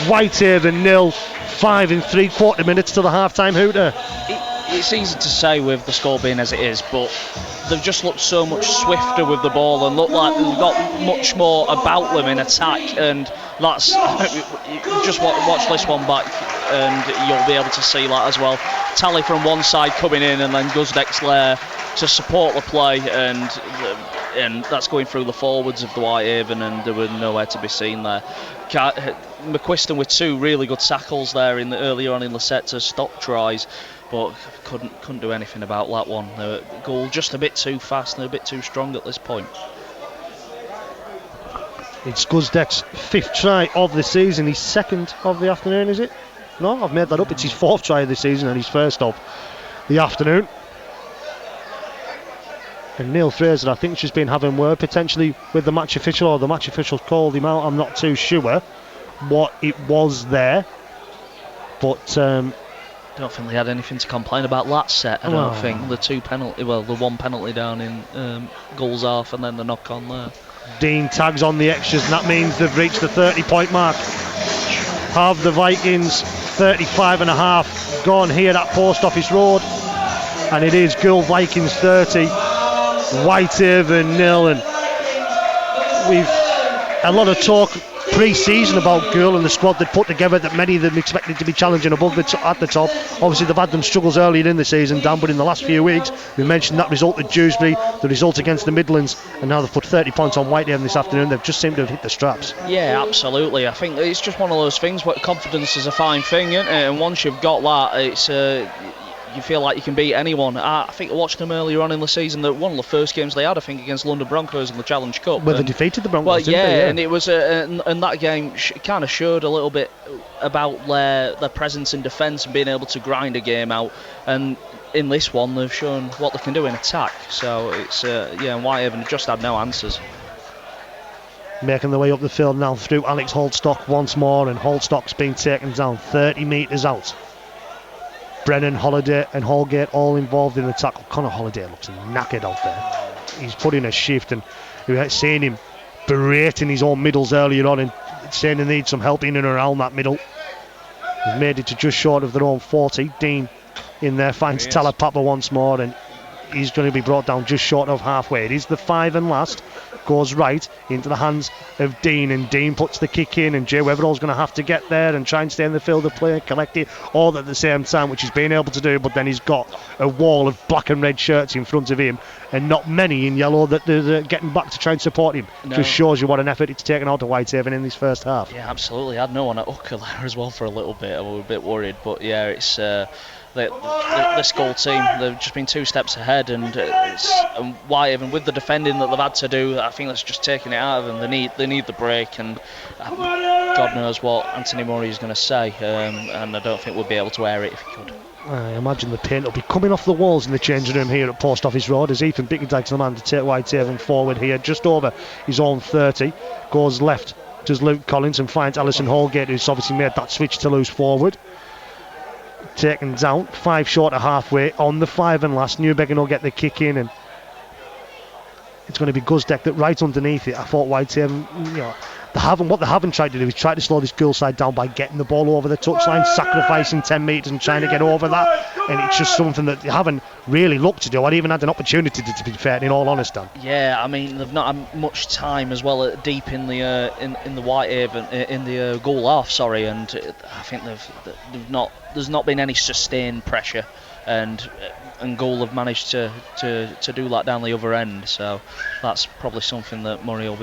Whitehaven 0, 5 3/4 minutes to the half-time hooter. It's easy to say with the score being as it is, but they've just looked so much swifter with the ball and look like they've got much more about them in attack, and that's just watch this one back and you'll be able to see that as well. Tally from one side coming in, and then Guzdeck's there to support the play, and that's going through the forwards of the Whitehaven, and there were nowhere to be seen there. McQuiston with 2 really good tackles there earlier on in the set to stop tries, but couldn't do anything about that one. Goal just a bit too fast and a bit too strong at this point. It's Guzdeck's 5th try of the season, his 2nd of the afternoon, is it? No, I've made that up. It's his 4th try of the season and his 1st of the afternoon. And Neil Fraser, I think, has just been having word potentially with the match official, or the match official called him out. I'm not too sure what it was there, but I don't think they had anything to complain about that set. I don't think the 1 penalty down in Goule's half, and then the knock on there. Dean tags on the extras, and that means they've reached the 30-point mark. Have the Vikings 35.5 gone here at Post Office Road, and it is Goole Vikings 30, Whitehaven 0. And we've a lot of talk pre-season about Goole and the squad they put together, that many of them expected to be challenging above at the top. Obviously they've had them struggles earlier in the season, Dan, but in the last few weeks we mentioned that result at Dewsbury, the result against the Midlands, and now they've put 30 points on Whitehaven this afternoon. They've just seemed to have hit the straps. Yeah, absolutely. I think it's just one of those things where confidence is a fine thing, isn't it? And once you've got that, it's you feel like you can beat anyone. I think I watched them earlier on in the season. That one of the first games they had, I think, against London Broncos in the Challenge Cup. Where they defeated the Broncos, well, didn't they? Yeah, and it was and that game kind of showed a little bit about their presence in defence and being able to grind a game out. And in this one, they've shown what they can do in attack. So it's and Whitehaven just had no answers. Making their way up the field now through Alex Holstock once more, and Holstock's been taken down 30 metres out. Brennan, Holiday and Holgate all involved in the tackle. Connor Holiday looks knackered out there. He's put in a shift, and we've seen him berating his own middles earlier on and saying they need some help in and around that middle. They've made it to just short of their own 40. Dean in there finds Talapapa once more, and he's going to be brought down just short of halfway. It is the 5 and last. Goes right into the hands of Dean, and Dean puts the kick in, and Jay Weverall's going to have to get there and try and stay in the field of play, collect it all at the same time, which he's been able to do, but then he's got a wall of black and red shirts in front of him and not many in yellow that they're getting back to try and support him. No. Just shows you what an effort it's taken out to Whitehaven in this first half. Yeah, absolutely. I had no one at hooker there as well for a little bit. I was a bit worried, but yeah, it's this Goole team, they've just been 2 steps ahead, and Whitehaven, with the defending that they've had to do, I think that's just taking it out of them. They need the break, and God knows what Anthony Murray is going to say, and I don't think we'll be able to air it if he could. I imagine the paint will be coming off the walls in the changing room here at Post Office Road as Ethan Bickerdike's the man to take Whitehaven forward here, just over his own 30, goes left to Luke Collins and finds Alison Holgate, who's obviously made that switch to loose forward. Taken down, 5 short of halfway on the 5 and last. Newbegin will get the kick in, and it's going to be Guzdeck that right underneath it. I thought Whitehaven, what they haven't tried to do is try to slow this Goole side down by getting the ball over the touchline, sacrificing 10 metres and trying to get over that, and it's just something that they haven't really looked to do. I'd even had an opportunity to be fair, in all honesty. Yeah, I mean, they've not had much time as well deep in the in the Whitehaven in the Goole half, and I think there's not been any sustained pressure, and Goole have managed to do that down the other end. So that's probably something that Coach Murray will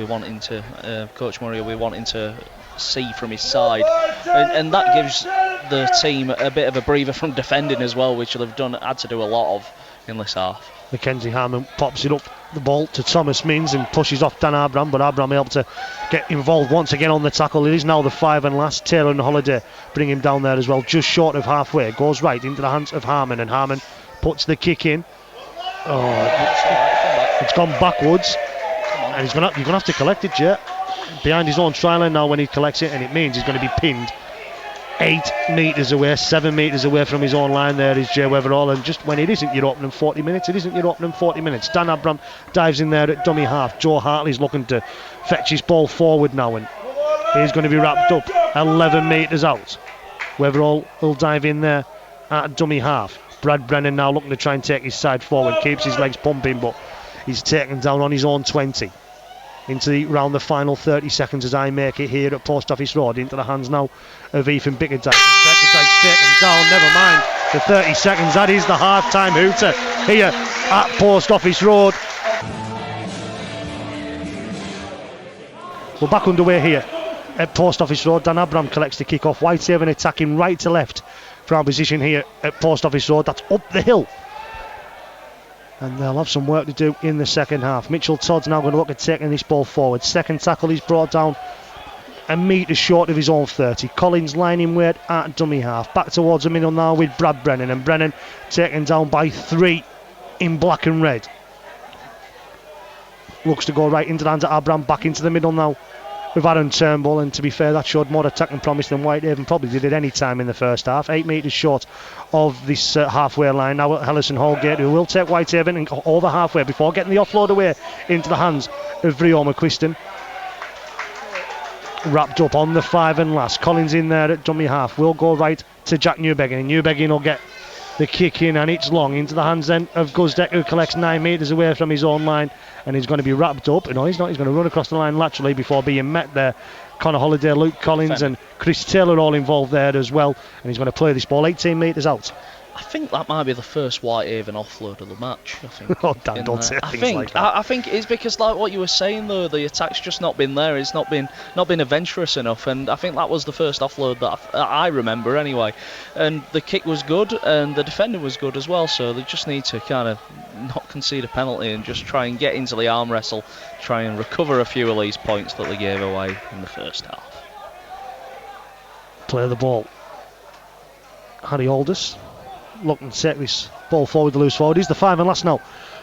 be wanting to see from his side, and that gives the team a bit of a breather from defending as well, which they've had to do a lot of in this half. Mackenzie Harmon pops it up the ball to Thomas Mins and pushes off Dan Abram, but Abram able to get involved once again on the tackle. It is now the 5 and last. Taylor and Holiday bring him down there as well, just short of halfway. Goes right into the hands of Harmon, and Harmon puts the kick in. It's gone backwards, and you're going to have to collect it, Jay. Behind his own try line now when he collects it, and it means he's going to be pinned 8 metres away, 7 metres away from his own line. There is Jay Weverall, and just when it isn't your opening 40 minutes, it isn't your opening 40 minutes. Dan Abram dives in there at dummy half. Joe Hartley's looking to fetch his ball forward now, and he's going to be wrapped up 11 metres out. Weverall will dive in there at dummy half. Brad Brennan now looking to try and take his side forward, keeps his legs pumping, but he's taken down on his own 20. Round the final 30 seconds as I make it here at Post Office Road, into the hands now of Ethan Bickerdike. Bickerdike's taken down, never mind the 30 seconds. That is the half-time hooter here at Post Office Road. We're back underway here at Post Office Road. Dan Abram collects the kick-off. Whitehaven attacking right to left from our position here at Post Office Road. That's up the hill, and they'll have some work to do in the second half. Mitchell Todd's now going to look at taking this ball forward. Second tackle, he's brought down a metre short of his own 30. Collins lining weight at dummy half. Back towards the middle now with Brad Brennan, and Brennan taken down by 3 in black and red. Looks to go right into the hands of Abram, back into the middle now with Aaron Turnbull, and to be fair, that showed more attacking promise than Whitehaven probably did at any time in the first half. 8 metres short of this halfway line now at Ellison Holgate, who will take Whitehaven and over halfway before getting the offload away into the hands of Vrio McQuiston. Wrapped up on the 5 and last. Collins in there at dummy half, will go right to Jack Newbegin, and Newbegin will get the kick in, and it's long into the hands then of Guzdeck, who collects 9 metres away from his own line, and he's going to be wrapped up. No, he's not. He's going to run across the line laterally before being met there. Connor Holiday, Luke Collins and Chris Taylor all involved there as well, and he's going to play this ball 18 metres out. I think that might be the first Whitehaven offload of the match. I think. Oh, Dan, don't say things like that. I think it's because, like what you were saying though, the attack's just not been there. It's not been adventurous enough, and I think that was the first offload that I remember anyway. And the kick was good, and the defending was good as well. So they just need to kind of not concede a penalty and just try and get into the arm wrestle, try and recover a few of these points that they gave away in the first half. Play the ball. Harry Aldous looking to take this ball forward, the loose forward. He's the 5 and last now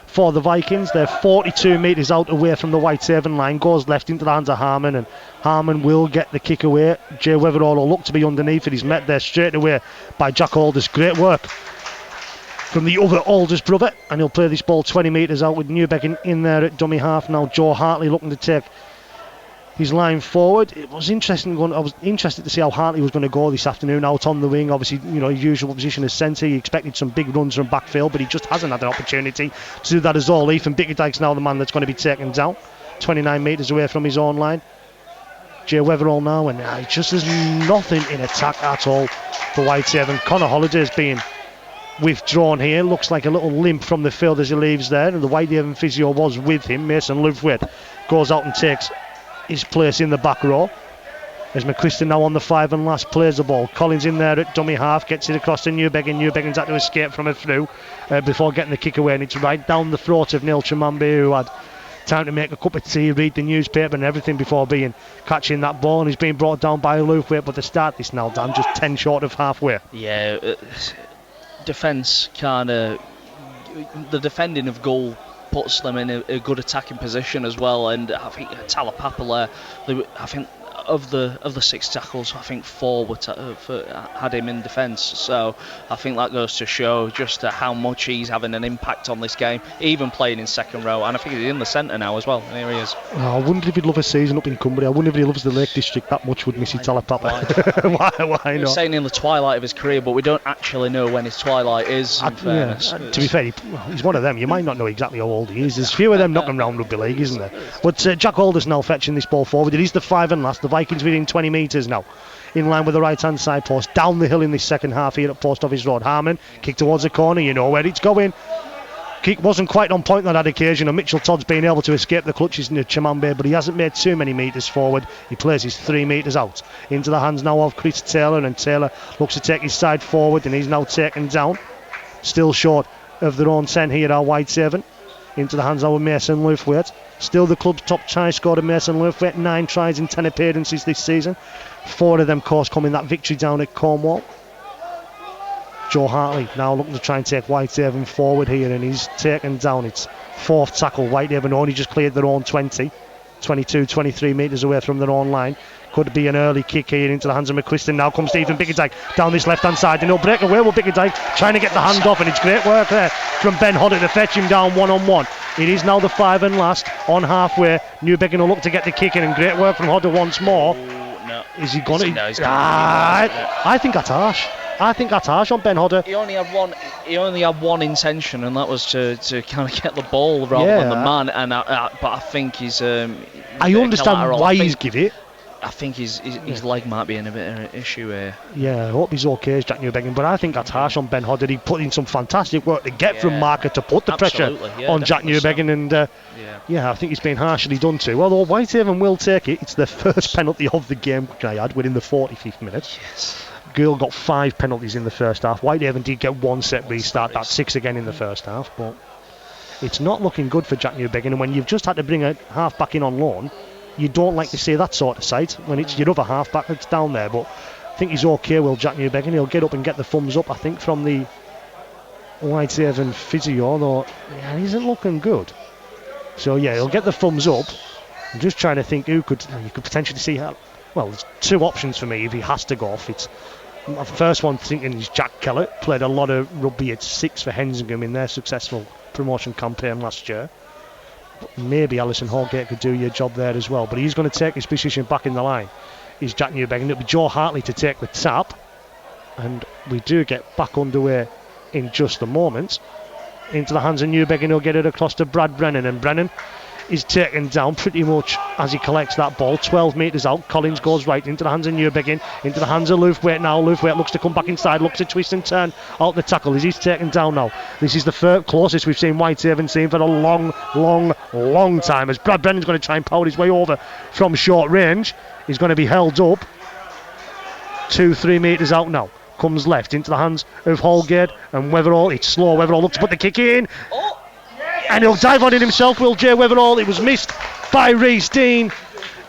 for the Vikings. They're 42 metres out away from the Whitehaven line. Goes left into the hands of Harmon, and Harmon will get the kick away. Jay Weatherall will look to be underneath it. He's met there straight away by Jack Aldous. Great work from the other Aldous brother, and he'll play this ball 20 metres out with Newbeck in there at dummy half now. Joe Hartley looking to take his line forward. It was interesting. I was interested to see how Hartley was going to go this afternoon out on the wing. Obviously, his usual position as centre. He expected some big runs from backfield, but he just hasn't had an opportunity to do that as all. Ethan Bickerdike's now the man that's going to be taken down, 29 metres away from his own line. Jay Weatherall now, and just there's nothing in attack at all for Whitehaven. Connor Holliday's being withdrawn here. Looks like a little limp from the field as he leaves there, and the Whitehaven physio was with him. Mason Lufwit goes out and takes his place in the back row. As McQuiston now on the 5 and last plays the ball. Collins in there at dummy half, gets it across to Newbeck, and Newbecken's had to escape from a through before getting the kick away, and it's right down the throat of Neil Chimambe, who had time to make a cup of tea, read the newspaper and everything before catching that ball, and he's being brought down by Lufwit. But to start this now, Dan, just 10 short of halfway. Yeah, defence kind of, the defending of Goole puts them in a good attacking position as well, and I think Talapapa there, I think of the 6 tackles, I think 4 had him in defence, so I think that goes to show just how much he's having an impact on this game, even playing in second row, and I think he's in the centre now as well, and here he is. I wonder if he'd love a season up in Cumbria. I wonder if he loves the Lake District that much, would Missy Talapapa. Why not? He's saying in the twilight of his career, but we don't actually know when his twilight is, in fairness. To be fair, he's one of them. You might not know exactly how old he is. There's a few of them knocking around rugby league, isn't there? But Jack Aldous now fetching this ball forward. It is the 5 and last. The Vikings within 20 metres now, in line with the right hand side post, down the hill in this second half here at Post Office Road. Harmon, kick towards the corner, you know where it's going. Kick wasn't quite on point on that occasion, and Mitchell Todd's been able to escape the clutches in the Chimambe, but he hasn't made too many metres forward. He plays his 3 metres out into the hands now of Chris Taylor, and Taylor looks to take his side forward, and he's now taken down, still short of their own 10 here at Whitehaven. Into the hands of Mason Lufwit. Still the club's top try scorer, Mason Lufwit. 9 tries in 10 appearances this season. 4 of them, of course, coming that victory down at Cornwall. Joe Hartley now looking to try and take Whitehaven forward here, and he's taken down. It's 4th tackle. Whitehaven only just cleared their own 20. 22, 23 metres away from their own line. Could be an early kick here into the hands of McQuiston. Now comes Stephen Bickerdike down this left hand side, and he'll break away with Bickerdike trying to get the hand off, and it's great work there from Ben Hodder to fetch him down 1-on-1. It is now the 5 and last on halfway. Newbecken will look to get the kick in, and great work from Hodder once more. No. Is he gonna? No, he's I think that's harsh. I think that's harsh on Ben Hodder. He only had one intention, and that was to kind of get the ball rather than the man. And but I think he's. I understand why he's give it. I think his leg might be in a bit of an issue here. Yeah, I hope he's okay, Jack Newbecken, but I think that's harsh on Ben Hodder. He put in some fantastic work to get from Marker to put the pressure on Jack Newbecken, and I think he's been harshly done to. Although Whitehaven will take it. It's their first penalty of the game, can I add, within the 45th minute. Yes. Goole got 5 penalties in the first half. Whitehaven did get 1 set restart, that's 6 again in the first half, but it's not looking good for Jack Newbecken, and when you've just had to bring a half back in on loan, you don't like to see that sort of sight when it's your other half back that's down there. But I think he's okay, Will, Jack Newbecken. He'll get up and get the thumbs up, I think, from the Whitehaven physio, though he isn't looking good. So he'll get the thumbs up. I'm just trying to think who you could potentially see how. Well, there's 2 options for me if he has to go off. It's my first one thinking is Jack Kellett. Played a lot of rugby at 6 for Hensingham in their successful promotion campaign last year. Maybe Alison Holgate could do your job there as well, but he's going to take his position back in the line. He's Jack Newbecken. It'll be Joe Hartley to take the tap, and we do get back underway in just a moment. Into the hands of Newbecken, he'll get it across to Brad Brennan, and Brennan is taken down pretty much as he collects that ball. 12 metres out. Collins goes right into the hands of Newbegin, into the hands of Loofwaite now. Loofwaite looks to come back inside, looks to twist and turn out the tackle as he's taken down now. This is the closest we've seen Whitehaven seen for a long time, as Brad Brennan's going to try and power his way over from short range. He's going to be held up 2-3 metres out now. Comes left into the hands of Holgate and Weatherall. It's slow. Weatherall looks to put the kick in. And he'll dive on it himself, will Jay Weatherall. It was missed by Rhys Dean.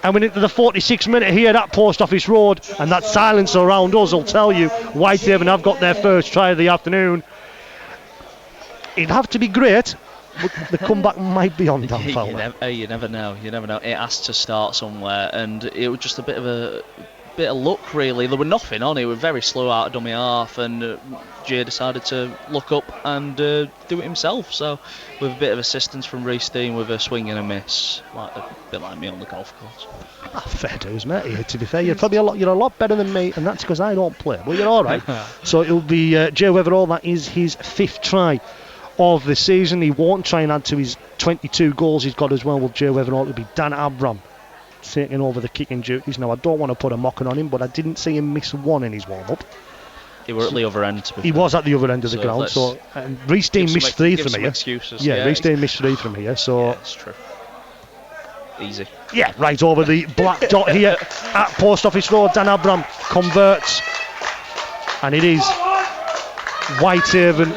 And we're into the 46th minute here at Post Office Road. And that silence around us will tell you Whitehaven have got their first try of the afternoon. It'd have to be great, but the comeback might be on, Dan Fowler. You never know. It has to start somewhere. And it was just a bit of luck, really. There were nothing on it. It was very slow out of dummy half, and Jay decided to look up and do it himself. So, with a bit of assistance from Rhys Dean with a swing and a miss, a bit like me on the golf course. Fair dues, mate. To be fair, you're a lot better than me, and that's because I don't play. But you're all right. So it'll be Jay Weatherall. That is his 5th try of the season. He won't try and add to his 22 goals he's got as well. With Jay Weatherall, it'll be Dan Abram taking over the kicking duties. Now, I don't want to put a mocking on him, but I didn't see him miss one in his warm-up. He was at the other end. He was at the other end of the ground. So Rhys Dean missed 3 from here. Yeah, Rhys Dean missed 3 from here. So that's true. Easy. Yeah, right over the black dot here at Post Office Road. Dan Abram converts, and it is Whitehaven.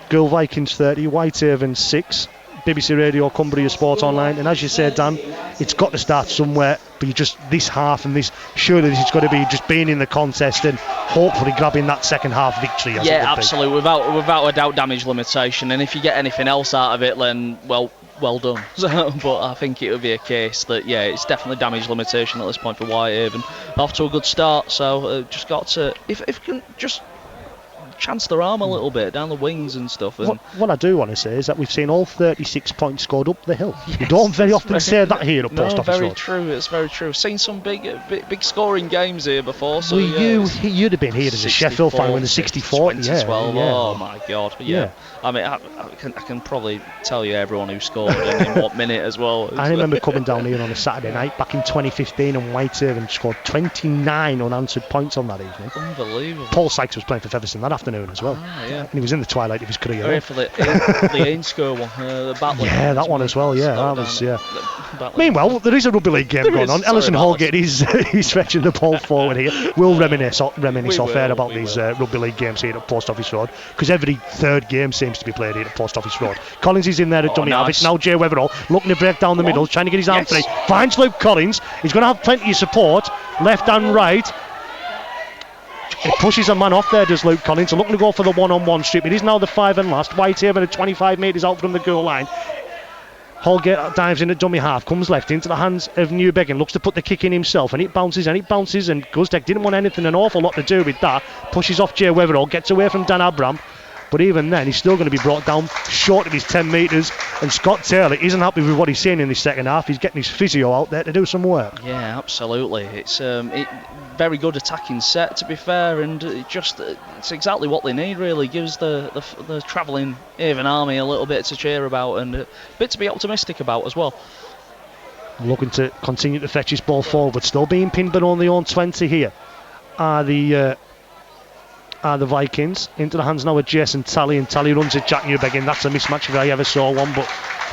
Goole Vikings 30, Whitehaven 6. BBC Radio, Cumbria Sport Online, and as you said, Dan, it's got to start somewhere. But you just this half and this, surely this is going to be just being in the contest and hopefully grabbing that second half victory. Yeah, absolutely, without a doubt, damage limitation. And if you get anything else out of it, then well done. But I think it would be a case that it's definitely damage limitation at this point for Whitehaven. Off to a good start, so just got to if can just chance their arm a little bit down the wings and stuff. And what I do want to say is that we've seen all 36 points scored up the hill. Yes, you don't very often say that here at Post Office Road. It's very true. Seen some big scoring games here before. So you'd have been here as a Sheffield fan when the 64. 2012. Oh my God. Yeah. I mean, I can probably tell you everyone who scored and in what minute as well. I remember coming down here on a Saturday night back in 2015, and Whitehaven scored 29 unanswered points on that evening. Unbelievable. Paul Sykes was playing for Featherstone that afternoon as well. And he was in the twilight of his career. For the Ainscow one, the Battling. Yeah, that one as well. Yeah, that was. Meanwhile, there is a rugby league game going on. Ellison Holgate he's stretching the ball forward here. We'll reminisce off air about these rugby league games here at Post Office Road, because every third game seems to be played here at Post Office Road. Collins is in there at dummy half. It's now Jay Weatherall looking to break down the middle, trying to get his arm free. Finds Luke Collins. He's going to have plenty of support, left and right. He pushes a man off there, does Luke Collins. So looking to go for the one-on-one strip. It is now the 5 and last. Whitehaven at 25 metres out from the goal line. Holgate dives in at dummy half, comes left into the hands of Newbegin, looks to put the kick in himself, and it bounces, and Guzdeck didn't want an awful lot to do with that. Pushes off Jay Weatherall, gets away from Dan Abram, but even then he's still going to be brought down short of his 10 metres, and Scott Taylor isn't happy with what he's seeing in the second half. He's getting his physio out there to do some work. Yeah, absolutely. It's very good attacking set, to be fair, and it's exactly what they need, really. Gives the travelling Haven Army a little bit to cheer about and a bit to be optimistic about as well. Looking to continue to fetch his ball forward, but still being pinned but on the own 20 here are the Vikings. Into the hands now of Jason Talley, and Talley runs at Jack Newbegin. That's a mismatch if I ever saw one, but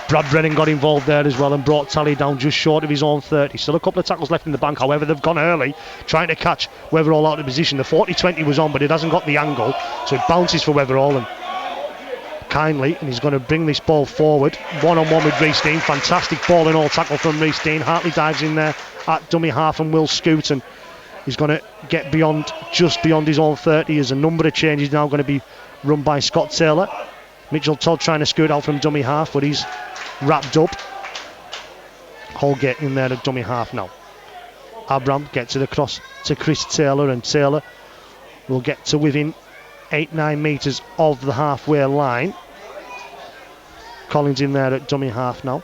Brad Brennan got involved there as well and brought Talley down just short of his own 30. Still a couple of tackles left in the bank, however they've gone early trying to catch Weatherall out of position. The 40-20 was on, but it hasn't got the angle, so it bounces for Weatherall and kindly, and he's going to bring this ball forward one-on-one with Rhys Dean. Fantastic ball and all tackle from Rhys Dean. Hartley dives in there at dummy half and will scoot, and he's going to get just beyond his own 30 as a number of changes now going to be run by Scott Taylor. Mitchell Todd trying to scoot out from dummy half, but he's wrapped up. Holgate in there at dummy half now. Abram gets it across to Chris Taylor, and Taylor will get to within 8-9 metres of the halfway line. Collins in there at dummy half now.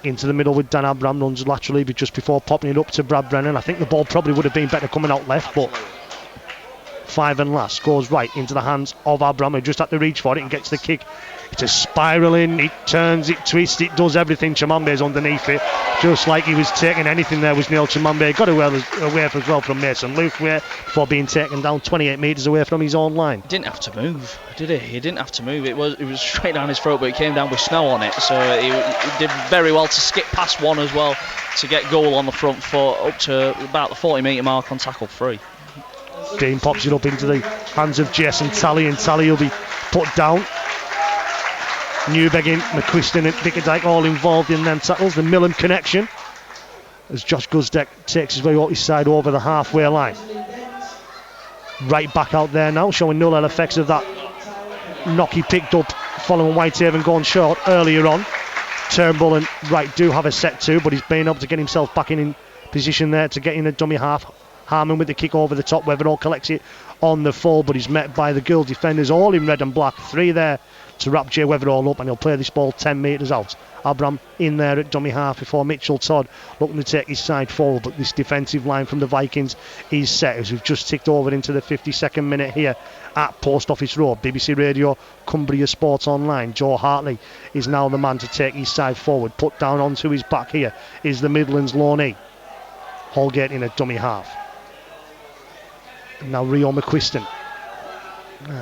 Into the middle with Dan Abram, runs laterally but just before popping it up to Brad Brennan. I think the ball probably would have been better coming out left, but 5 and last goes right into the hands of Abram, who just had to reach for it and gets the kick It's a spiralling, it turns, it twists, it does everything. Chimambe's underneath it, just like he was taking anything there was Neil Chimambe. Got away as well from Mason Luthway before being taken down 28 metres away from his own line. He didn't have to move, did he? He didn't have to move. It was straight down his throat, but it came down with snow on it, so he did very well to skip past one as well to get Goole on the front foot up to about the 40 metre mark on tackle 3. Dean pops it up into the hands of Jess and Tally will be put down. Newbegin, McQuiston and Bickerdike all involved in them tackles. The Millen connection as Josh Guzdeck takes his way out his side over the halfway line. Right back out there now, showing no ill effects of that knock he picked up following Whitehaven going short earlier on. Turnbull and Wright do have a set too, but he's been able to get himself back in position there to get in a dummy half. Harmon with the kick over the top. Weatherall collects it on the full, but he's met by the Goole defenders, all in red and black. 3 there to wrap Jay Weatherall up, and he'll play this ball 10 metres out. Abram in there at dummy half before Mitchell Todd looking to take his side forward, but this defensive line from the Vikings is set as we've just ticked over into the 52nd minute here at Post Office Road. BBC Radio, Cumbria Sports Online. Joe Hartley is now the man to take his side forward. Put down onto his back here is the Midlands loanee. Holgate in a dummy half. Now Rio McQuiston.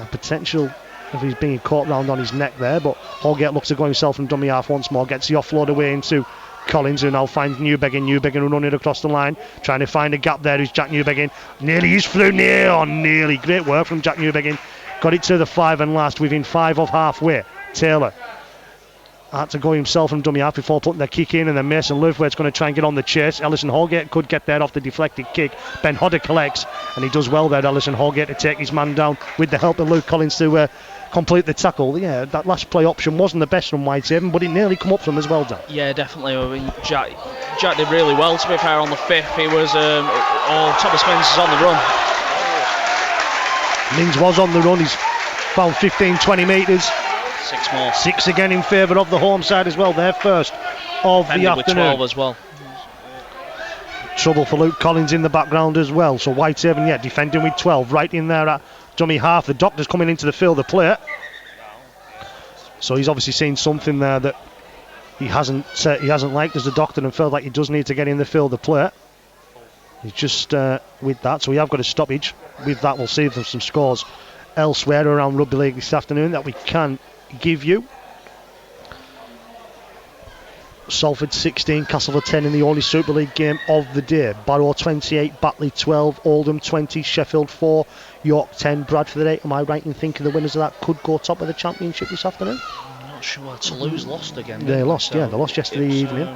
Potential if he's being caught round on his neck there, but Holgate looks to go himself from dummy half once more, gets the offload away into Collins, who now finds Newbegin running across the line, trying to find a gap there. Who's Jack Newbegin? Nearly is through, nearly. Great work from Jack Newbegin. Got it to the 5 and last, within 5 of halfway. Taylor had to go himself from dummy half before putting the kick in, and then Mason Luthwaite's going to try and get on the chase. Ellison Holgate could get there off the deflected kick. Ben Hodder collects, and he does well there, Ellison Holgate, to take his man down with the help of Luke Collins to complete the tackle. Yeah, that last play option wasn't the best from Whitehaven, but it nearly come up from as well, Dan. Yeah, definitely. I mean, Jack did really well, to be fair, on the 5th. He was Thomas Mins is on the run. Mins was on the run. He's found 15-20 metres. 6 more. 6 again in favour of the home side as well. Their first of the afternoon. With 12 as well. Trouble for Luke Collins in the background as well. So Whitehaven, defending with 12, right in there at dummy half. The doctor's coming into the field of play. So he's obviously seen something there that he hasn't liked as the doctor, and felt like he does need to get in the field of play. He's just with that. So we have got a stoppage. With that, we'll see if there's some scores elsewhere around Rugby League this afternoon that we can give you. Salford 16, Castleford 10 in the only Super League game of the day. Barrow 28, Batley 12, Oldham 20, Sheffield 4, York 10, Bradford 8. Am I right in thinking the winners of that could go top of the championship this afternoon? I'm not sure. Toulouse lost again. They lost yesterday evening.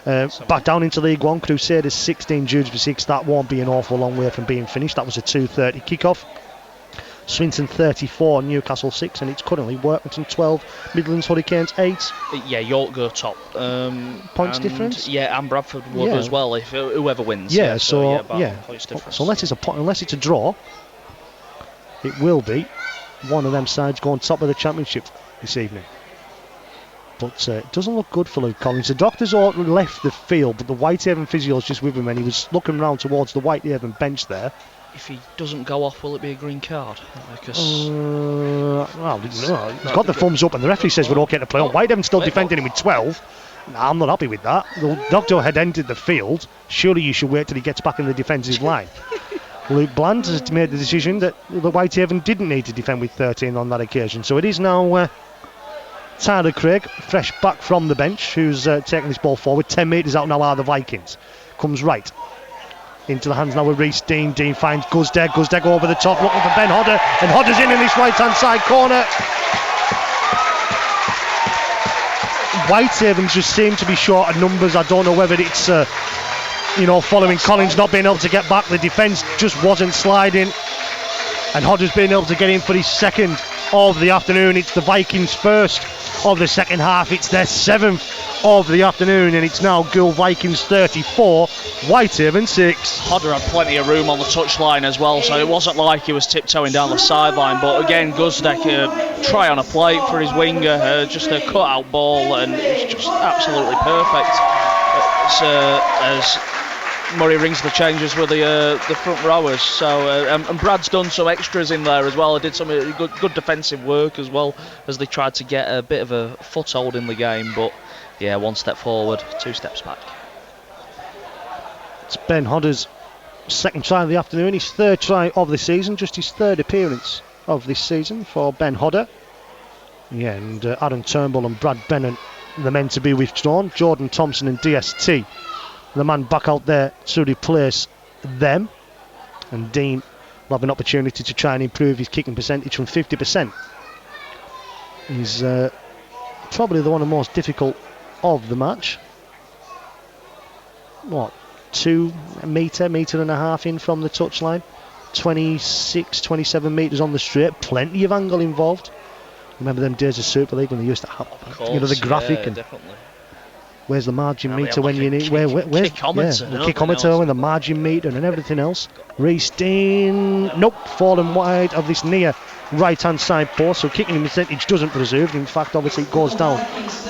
Back down into League 1, Crusaders 16, Dewsbury 6. That won't be an awful long way from being finished. That was a 2:30 kickoff. Swinton 34, Newcastle 6, and it's currently Workington 12, Midlands Hurricanes 8. Yeah, York go top. Points difference? Yeah, and Bradford would as well if whoever wins. Points difference. So unless it's a draw, it will be one of them sides going top of the championship this evening. But it doesn't look good for Luke Collins. The doctor's all left the field, but the Whitehaven physio's just with him, and he was looking round towards the Whitehaven bench there. If he doesn't go off, will it be a green card? Because he's got the thumbs up, and the referee says we're okay to play on. Whitehaven's still defending him with 12. Nah, I'm not happy with that. The doctor had entered the field. Surely you should wait till he gets back in the defensive line. Luke Bland has made the decision that the Whitehaven didn't need to defend with 13 on that occasion. So it is now Tyler Craig, fresh back from the bench, who's taking this ball forward. 10 metres out now are the Vikings. Comes right into the hands now with Reece Dean. Dean finds Guzdeck over the top, looking for Ben Hodder, and Hodder's in this right hand side corner. Whitehaven just seem to be short of numbers. I don't know whether it's following Collins not being able to get back. The defence just wasn't sliding, and Hodder's been able to get in for his second of the afternoon. It's the Vikings' first of the second half. It's their 7th of the afternoon, and it's now Goole Vikings 34, Whitehaven 6. Hodder had plenty of room on the touchline as well, so it wasn't like he was tiptoeing down the sideline. But again, Guzdeck try on a plate for his winger, just a cut-out ball, and it was just absolutely perfect. As Murray rings the changes with the front rowers. So and Brad's done some extras in there as well. He did some good defensive work as well as they tried to get a bit of a foothold in the game. But yeah, 1 step forward, 2 steps back. It's Ben Hodder's second try of the afternoon, his third try of the season, just his third appearance of this season for Ben Hodder. Yeah, and Aaron Turnbull and Brad Bennett, the men to be withdrawn. Jordan Thompson and DST, the man back out there to replace them. And Dean will have an opportunity to try and improve his kicking percentage from 50%. He's probably the one of the most difficult of the match. What, 2 metre and a half in from the touchline, 27 metres on the straight, plenty of angle involved. Remember them days of Super League when they used to have, the graphic and definitely. Where's the margin meter when you need? Where's the kickometer and the margin meter and everything else? Reece Dean, nope, fallen wide of this near right-hand side post, so kicking percentage doesn't preserve. In fact, obviously it goes down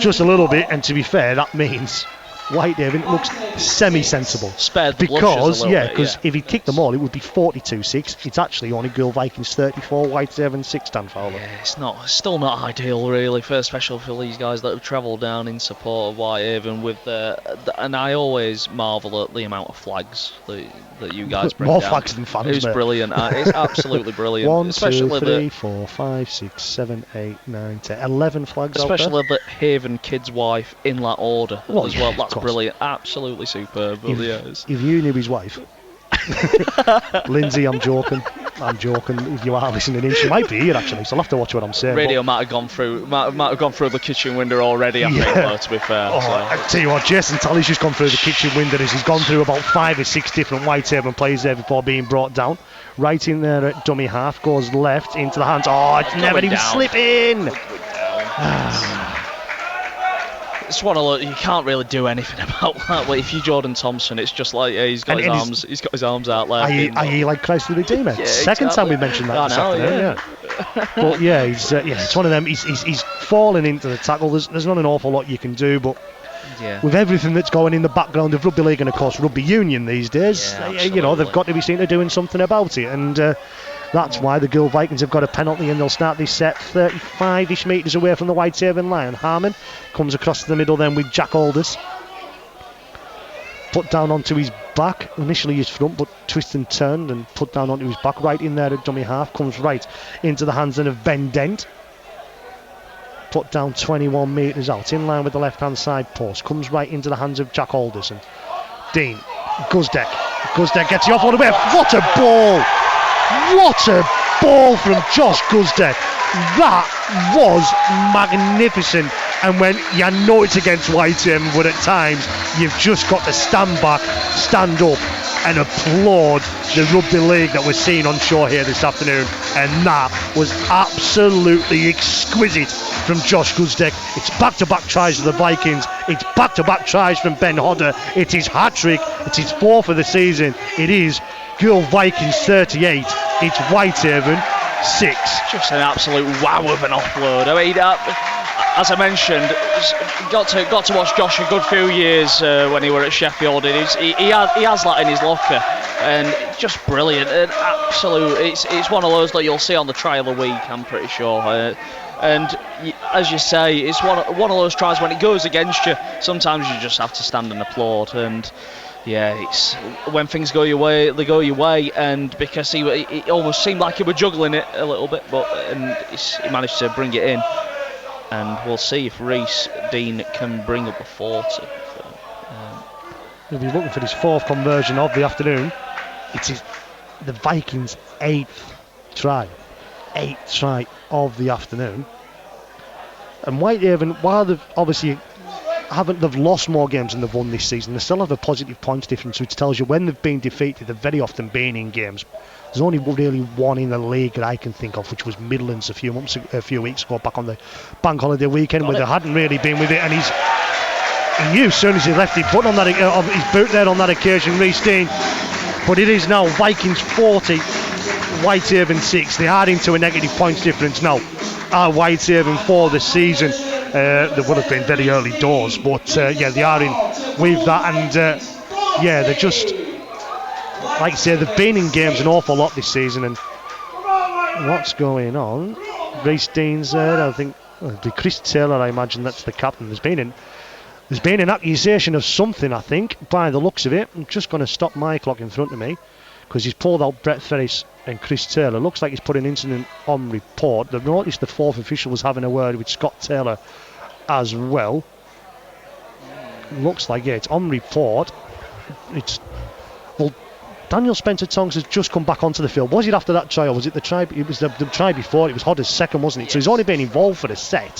just a little bit, and to be fair, that means Whitehaven looks semi-sensible. Spared because, because if he kicked them all, it would be 42-6. It's actually only Goole Vikings 34, Whitehaven 6, Dan Fowler. Yeah, it's still not ideal, really, especially for these guys that have travelled down in support of Whitehaven with and I always marvel at the amount of flags that you guys bring More down. flags than fans, It's brilliant. It's absolutely brilliant. 1, especially 2, 3, 4, 5, 6, 7, 8, 9, 10, 11 flags especially out there. the Haven Kid's wife in that order as well. That's brilliant. Absolutely superb. If you knew his wife, Lindsay, I'm joking. If you are listening in, she might be here actually, so I'll have to watch what I'm saying. Radio might have gone through the kitchen window already. I think, though, to be fair. I tell you what, Jason Talley's just gone through the kitchen window as he's gone through about 5 or 6 different Whitehaven players there before being brought down. Right in there at dummy half, goes left into the hands. Oh, it's never even slipping. It's one of those, you can't really do anything about that. But if you're Jordan Thompson, it's just like he's got his arms out there. Are you like Christ the Redeemer? Yeah, Second time we mentioned that this afternoon. But it's one of them. He's falling into the tackle. There's not an awful lot you can do, but with everything that's going in the background of rugby league and of course rugby union these days, they've got to be seen to doing something about it, and that's why the Goole Vikings have got a penalty, and they'll start this set 35-ish metres away from the Whitehaven line. Harmon comes across to the middle then with Jack Aldous. Put down onto his back, initially his front, but twisted and turned and put down onto his back, right in there at dummy half, comes right into the hands then of Ben Dent. Put down 21 metres out, in line with the left-hand side post, comes right into the hands of Jack Aldous. And Dean, Guzdeck gets the offload away. What a ball! What a ball from Josh Guzdeck. That was magnificent. And when you know it's against Whitehaven, but at times you've just got to stand back, stand up and applaud the rugby league that we're seeing on shore here this afternoon. And that was absolutely exquisite from Josh Guzdeck. It's back-to-back tries for the Vikings. It's back-to-back tries from Ben Hodder. It's his hat-trick. It's his 4th of the season. It is Goole Vikings 38. It's Whitehaven 6. Just an absolute wow of an offload. I mean, as I mentioned, got to watch Josh a good few years when he were at Sheffield. And he has that in his locker, and just brilliant. And absolute, it's one of those that you'll see on the try of the week, I'm pretty sure. And as you say, it's one of those tries when it goes against you. Sometimes you just have to stand and applaud. And yeah, it's when things go your way, they go your way. And because it almost seemed like he was juggling it a little bit, and he managed to bring it in. And we'll see if Reece Dean can bring up a 40. He'll be looking for his 4th conversion of the afternoon. It is the Vikings' 8th try. 8th try of the afternoon. And Whitehaven, while they've obviously they've lost more games than they've won this season, they still have a positive points difference, which tells you when they've been defeated, they've very often been in games. There's only really one in the league that I can think of, which was Midlands a few weeks ago, back on the bank holiday weekend, where they hadn't really been with it. And he knew as soon as he left his boot on that his boot there on that occasion, Reece Dean. But it is now Vikings 40, Whitehaven 6. They are into a negative points difference now. Whitehaven for the season. They would have been very early doors, but they are in with that, and they're just like I say, they've been in games an awful lot this season, and what's going on? Reece Dean's there, I think. It'll be Chris Taylor, I imagine that's the captain. There's been an accusation of something, I think, by the looks of it. I'm just going to stop my clock in front of me, because he's pulled out Brett Ferris and Chris Taylor. Looks like he's put an incident on report. They've noticed the fourth official was having a word with Scott Taylor as well. Looks like, yeah, it's on report. Daniel Spencer-Tonks has just come back onto the field. Was it after that try, or was it the try? It was the try before. It was Hodder's second, wasn't it? Yes. So he's only been involved for a set.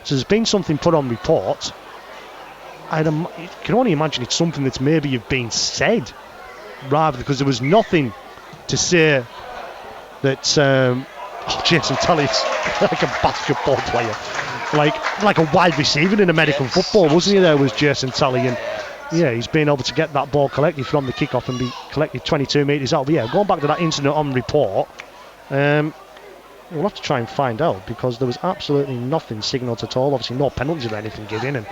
So there's been something put on report. I can only imagine it's something that's maybe been said, rather, because there was nothing to say that Jason Tully's like a basketball player, like a wide receiver in American football, wasn't he? There was Jason Tully, and yeah, he's been able to get that ball collected from the kickoff and be collected 22 metres out. But yeah, going back to that incident on report, we'll have to try and find out, because there was absolutely nothing signalled at all. Obviously, no penalties or anything given.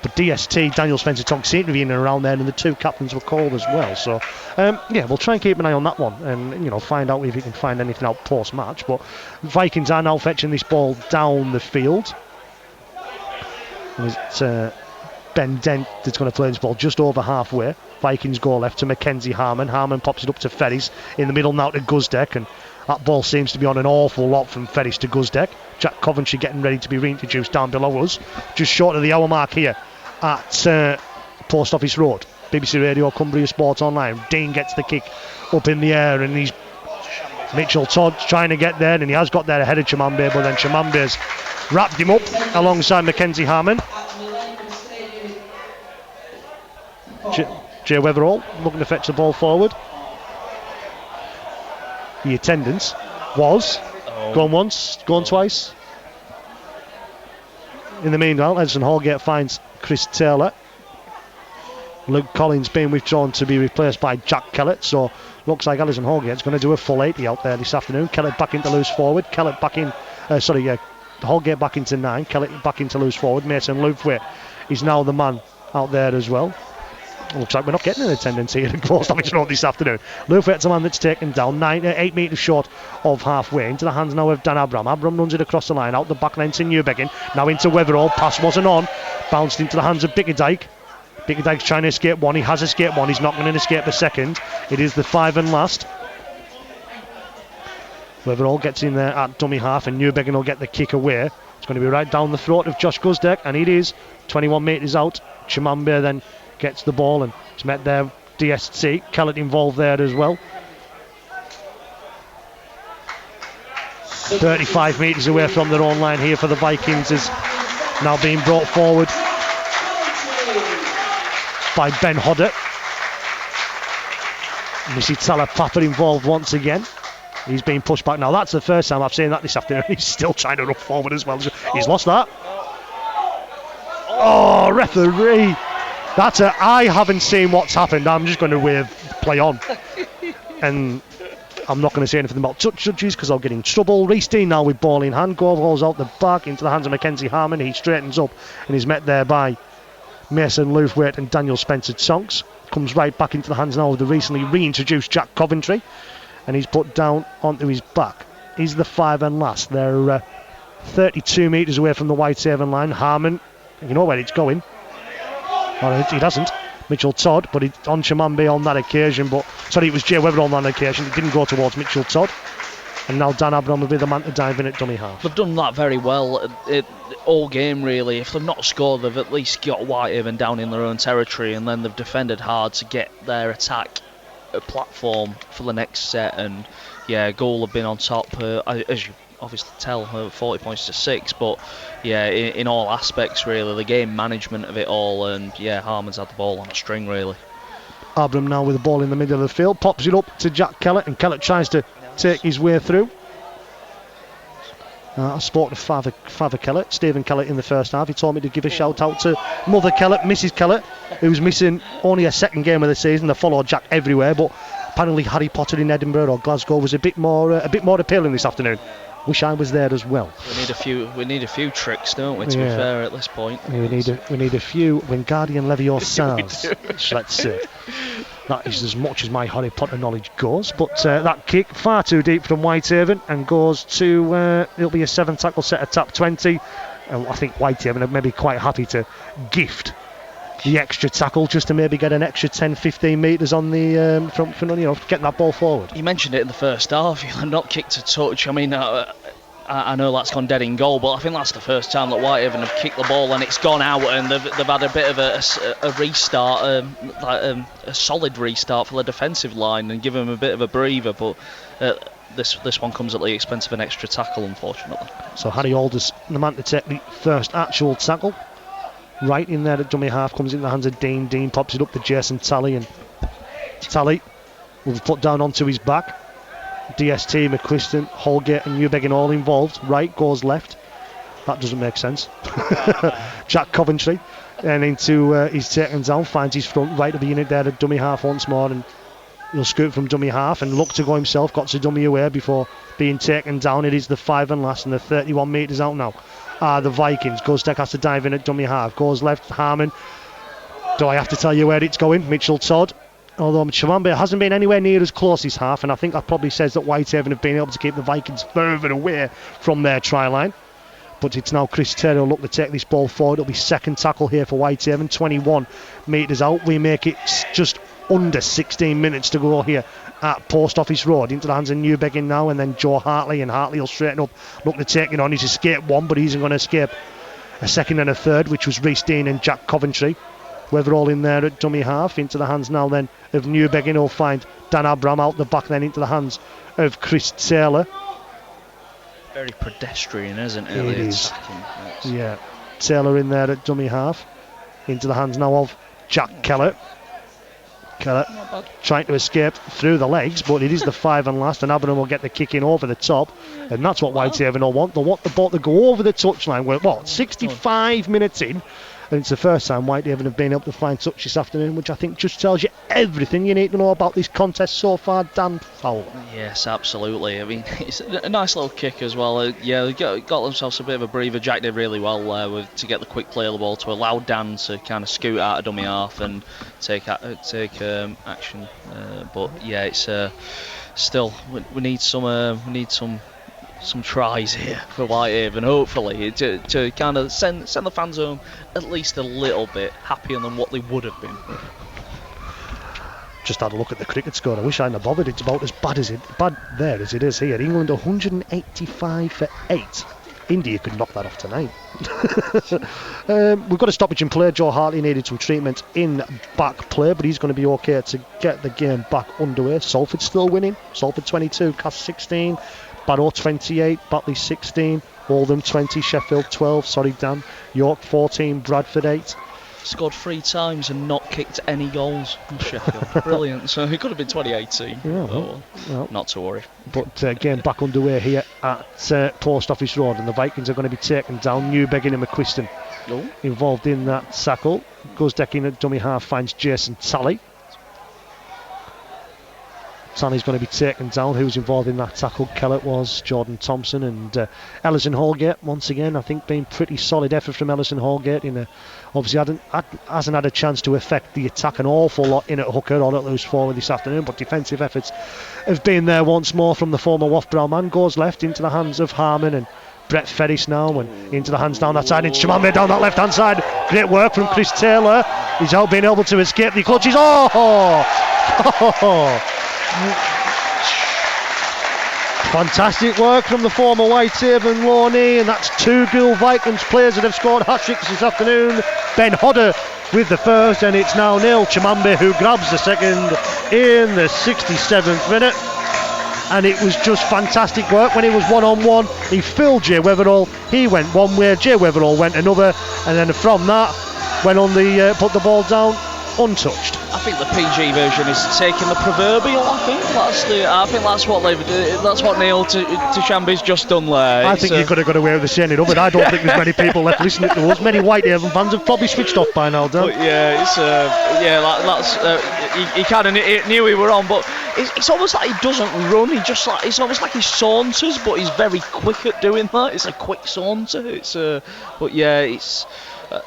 But DST, Daniel Spencer-Tonks, seemed to be in and around there, and the two captains were called as well. So yeah, we'll try and keep an eye on that one, and find out if we can find anything out post-match. But Vikings are now fetching this ball down the field. It's Ben Dent that's going to play this ball just over halfway. Vikings go left to Mackenzie Harmon. Harmon pops it up to Ferris in the middle now to Guzdeck, and that ball seems to be on an awful lot from Ferris to Guzdeck. Jack Coventry getting ready to be reintroduced down below us, just short of the hour mark here at Post Office Road. BBC Radio, Cumbria Sports Online. Dean gets the kick up in the air, and he's Mitchell Todd trying to get there, and he has got there ahead of Chimambe, but then Chimambe's wrapped him up alongside Mackenzie Harmon. Jay Weatherall looking to fetch the ball forward. The attendance was going once, going twice. In the meanwhile, Edson Holgate finds Chris Taylor. Luke Collins being withdrawn to be replaced by Jack Kellett, so looks like Alison Holgate's going to do a full 80 out there this afternoon. Kellett back into loose forward. Kellett back in, Holgate back into 9. Kellett back into loose forward. Mason Lufway is now the man out there as well. Looks like we're not getting an attendance here at Post Office Road this afternoon. Lufway's the man that's taken down, 8 metres short of halfway. Into the hands now of Dan Abram. Abram runs it across the line, out the back line to Newbegin. Now into Weatherall. Pass wasn't on. Bounced into the hands of Bickerdike. Bickerdike's trying to escape one. He has escaped one. He's not going to escape a second. It is the 5 and last. Weatherall gets in there at dummy half, and Newbegin will get the kick away. It's going to be right down the throat of Josh Guzdeck, and it is 21 metres out. Chimambe then gets the ball, and it's met there. DST, Kellett involved there as well. 35 metres away from their own line here for the Vikings, is now being brought forward by Ben Hodder. Missy Papa involved once again. He's being pushed back now. That's the first time I've seen that this afternoon. He's still trying to run forward as well. He's lost that. Oh, referee. I haven't seen what's happened. I'm just going to play on. And I'm not going to say anything about touch judges, because I'll get in trouble. Reece Dean now with ball in hand. Goals out the back into the hands of Mackenzie Harmon. He straightens up and is met there by Mason Lufway and Daniel Spencer-Tonks. Comes right back into the hands now of the recently reintroduced Jack Coventry, and he's put down onto his back. He's the 5 and last. They're 32 metres away from the Whitehaven line. Harmon, you know where it's going. Well, he doesn't. Mitchell Todd, but it's on Chimambe on that occasion. It was Jay Weber on that occasion. It didn't go towards Mitchell Todd. And now Dan Abram will be the man to dive in at dummy half. They've done that very well all game, really. If they've not scored, they've at least got Whitehaven down in their own territory, and then they've defended hard to get their attack a platform for the next set. And yeah, Goole have been on top, as you obviously tell, 40 points to 6. But yeah, in all aspects, really, the game management of it all, and yeah, Harmon's had the ball on a string, really. Abram now with the ball in the middle of the field, pops it up to Jack Kellett, and Kellett tries to take his way through. I spoke to Father Kellett, Stephen Kellett, in the first half. He told me to give a shout out to Mother Kellett, Mrs. Kellett, who's missing only a second game of the season. They follow Jack everywhere, but apparently Harry Potter in Edinburgh or Glasgow was a bit more appealing this afternoon. Wish I was there as well. We need a few tricks, don't we? To be fair, at this point. We need a few Wingardium Leviosa. Let's see. That is as much as my Harry Potter knowledge goes. But that kick far too deep from Whitehaven and goes to, it'll be a 7-tackle set of tap 20. And I think Whitehaven are maybe quite happy to gift the extra tackle just to maybe get an extra 10-15 metres on the from getting that ball forward. You mentioned it in the first half, not kicked a touch. I mean, I know that's gone dead in goal, but I think that's the first time that Whitehaven have kicked the ball and it's gone out, and they've had a bit of a restart, a solid restart for the defensive line and give them a bit of a breather. But this one comes at the expense of an extra tackle, unfortunately. So Harry Alders, the man to take the first actual tackle. Right in there at dummy half, comes into the hands of Dean. Dean pops it up to Jason Talley, and Talley will be put down onto his back. DST, McQuiston, Holgate and Newbegin all involved. Right goes left. That doesn't make sense. Jack Coventry and into he's taken down, finds his front right of the unit there at dummy half once more, and he'll scoot from dummy half and look to go himself. Got to dummy away before being taken down. It is the 5 and last, and the 31 metres out now. The Vikings. Gostek has to dive in at dummy half. Goes left, Harmon. Do I have to tell you where it's going? Mitchell Todd. Although Chimambe hasn't been anywhere near as close this half, and I think that probably says that Whitehaven have been able to keep the Vikings further away from their try line. But it's now Chris Taylor look to take this ball forward. It'll be second tackle here for Whitehaven. 21 metres out. We make it just under 16 minutes to go here at Post Office Road. Into the hands of Newbegin now, and then Joe Hartley, and Hartley will straighten up, look to take it on. He's escaped one, but he isn't going to escape a second and a third, which was Rhys Dean and Jack Coventry. Weatherall in there at dummy half. Into the hands now then of Newbegin. He'll find Dan Abram out the back, then into the hands of Chris Taylor. Very pedestrian, isn't it? It is. Yeah. Taylor in there at dummy half. Into the hands now of Jack Keller. Keller trying to escape through the legs, but it is the 5 and last, and Abram will get the kick in over the top, and that's what Whitehaven will want. They'll want the ball to go over the touchline. We're 65 minutes in, and it's the first time Whitehaven have been able to find touch this afternoon, which I think just tells you everything you need to know about this contest so far, Dan Fowler. Yes, absolutely. I mean, it's a nice little kick as well. They got themselves a bit of a breather. Jack did really well to get the quick play of the ball to allow Dan to kind of scoot out of dummy half and take action. But yeah, it's still we need some tries here for Whitehaven, hopefully, to kind of send the fans home at least a little bit happier than what they would have been. Just had a look at the cricket score. I wish I hadn't bothered. It's about as bad there as it is here. England 185 for 8. India could knock that off tonight. We've got a stoppage in play. Joe Hartley needed some treatment in back play, but he's going to be okay to get the game back underway. Salford still winning. Salford 22, Cass 16. Barrow 28, Batley 16, Oldham 20, Sheffield 12, sorry Dan, York 14, Bradford 8. Scored 3 times and not kicked any goals in Sheffield. Brilliant. So it could have been 2018. Yeah, well, not to worry. But game back underway here at Post Office Road, and the Vikings are going to be taken down. Newbegin and McQuiston involved in that tackle. Goes decking at dummy half, finds Jason Talley. Talley's going to be taken down. Who's involved in that tackle? Kellett was, Jordan Thompson, and Ellison Holgate once again. I think being pretty solid effort from Ellison Holgate. Obviously hasn't had a chance to affect the attack an awful lot in at hooker or at loose forward this afternoon, but defensive efforts have been there once more from the former Wafbrow man. Goes left into the hands of Harmon and Brett Ferris now, and into the hands down that side. It's Chimambe down that left hand side. Great work from Chris Taylor. He's out being able to escape the clutches. Fantastic work from the former Whitehaven Lawney, and that's 2 Goole Vikings players that have scored hat-tricks this afternoon. Ben Hodder with the first, and it's now nil. Chimambe who grabs the second in the 67th minute, and it was just fantastic work. When it was one-on-one, he filled Jay Weatherall. He went one way, Jay Weatherall went another, and then from that went on the put the ball down untouched. I think the PG version is taking the proverbial. I think that's what that's what Neil Tishambi's just done there. I think you could have got away with saying it up, but I don't think there's many people left listening to us. Many Whitehaven fans have probably switched off by now, Dan. But yeah, he kind of knew we were on, but it's almost like he doesn't run. It's almost like he saunters, but he's very quick at doing that. It's a quick saunter.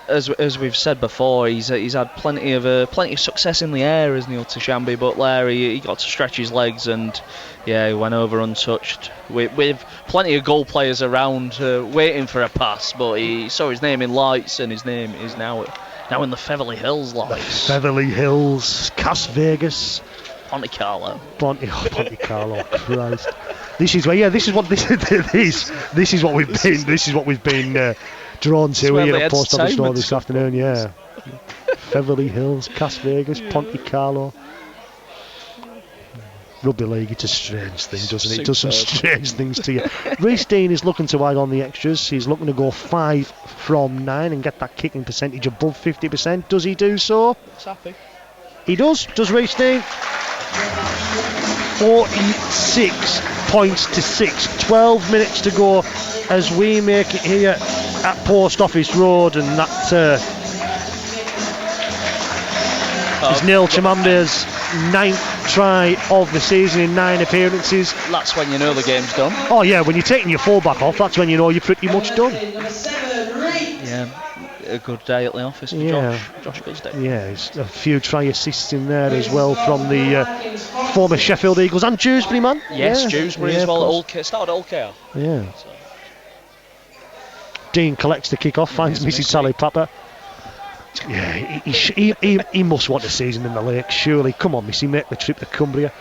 as we've said before, he's had plenty of success in the air as Neil Tashambi, but there he got to stretch his legs and he went over untouched with plenty of goal players around waiting for a pass, but he saw his name in lights and his name is now in the Featherly Hills lights. Featherly Hills, Cas Vegas, Ponte Carlo. Ponte Carlo, Christ. This is where, this is what we've been drawn to here at Post Office Store this afternoon. Yeah, Featherly Hills, Cas Vegas, Ponte Carlo. Rugby league, it's a strange thing, doesn't it? It does some strange things to you. Reece Dean is looking to add on the extras. He's looking to go 5 from 9 and get that kicking percentage above 50%. Does he do so? He's happy. He does Reece Dean. 46 points to 6. 12 minutes to go as we make it here at Post Office Road, and that is Neil Chimambe's 9th try of the season in 9 appearances. That's when you know the game's done. Oh yeah, when you're taking your fullback off, that's when you know you're pretty much done. Yeah, a good day at the office for Josh Gusdale. Yeah, there's a few try assists in there as well from the former Sheffield Eagles and Dewsbury man. Yes, Dewsbury as well at Old started at Old KR. Yeah. So. Dean collects the kick off, finds Missy Tally Papa. Yeah, he must want a season in the lake, surely. Come on, Missy, make the trip to Cumbria.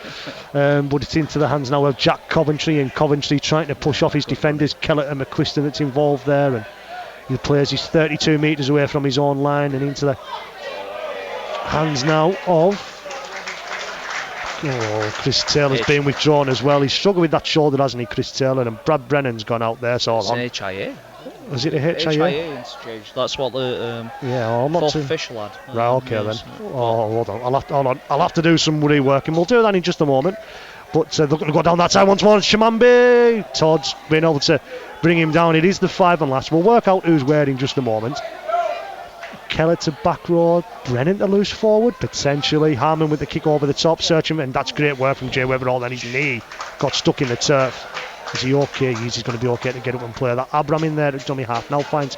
But it's into the hands now of Jack Coventry, and Coventry trying to push off his defenders, Kellett and McQuiston, that's involved there. And he plays he's 32 metres away from his own line and into the hands now of Chris Taylor's been withdrawn as well. He's struggled with that shoulder, hasn't he, Chris Taylor? And Brad Brennan's gone out there. So it's an HIA. Was it a HIA? That's what the fourth official had. Right, okay then. Hold on. I'll have to do some rework, and we'll do that in just a moment. But they're going to go down that side once more. Chimambe. Todd's been able to bring him down. It is the 5 and last. We'll work out who's where in just a moment. Keller to back row. Brennan to loose forward, potentially. Harmon with the kick over the top, searching, and that's great work from Jay Weatherall. Then his knee got stuck in the turf. Is he okay? He's going to be okay to get up and play that. Abram in there at dummy half now finds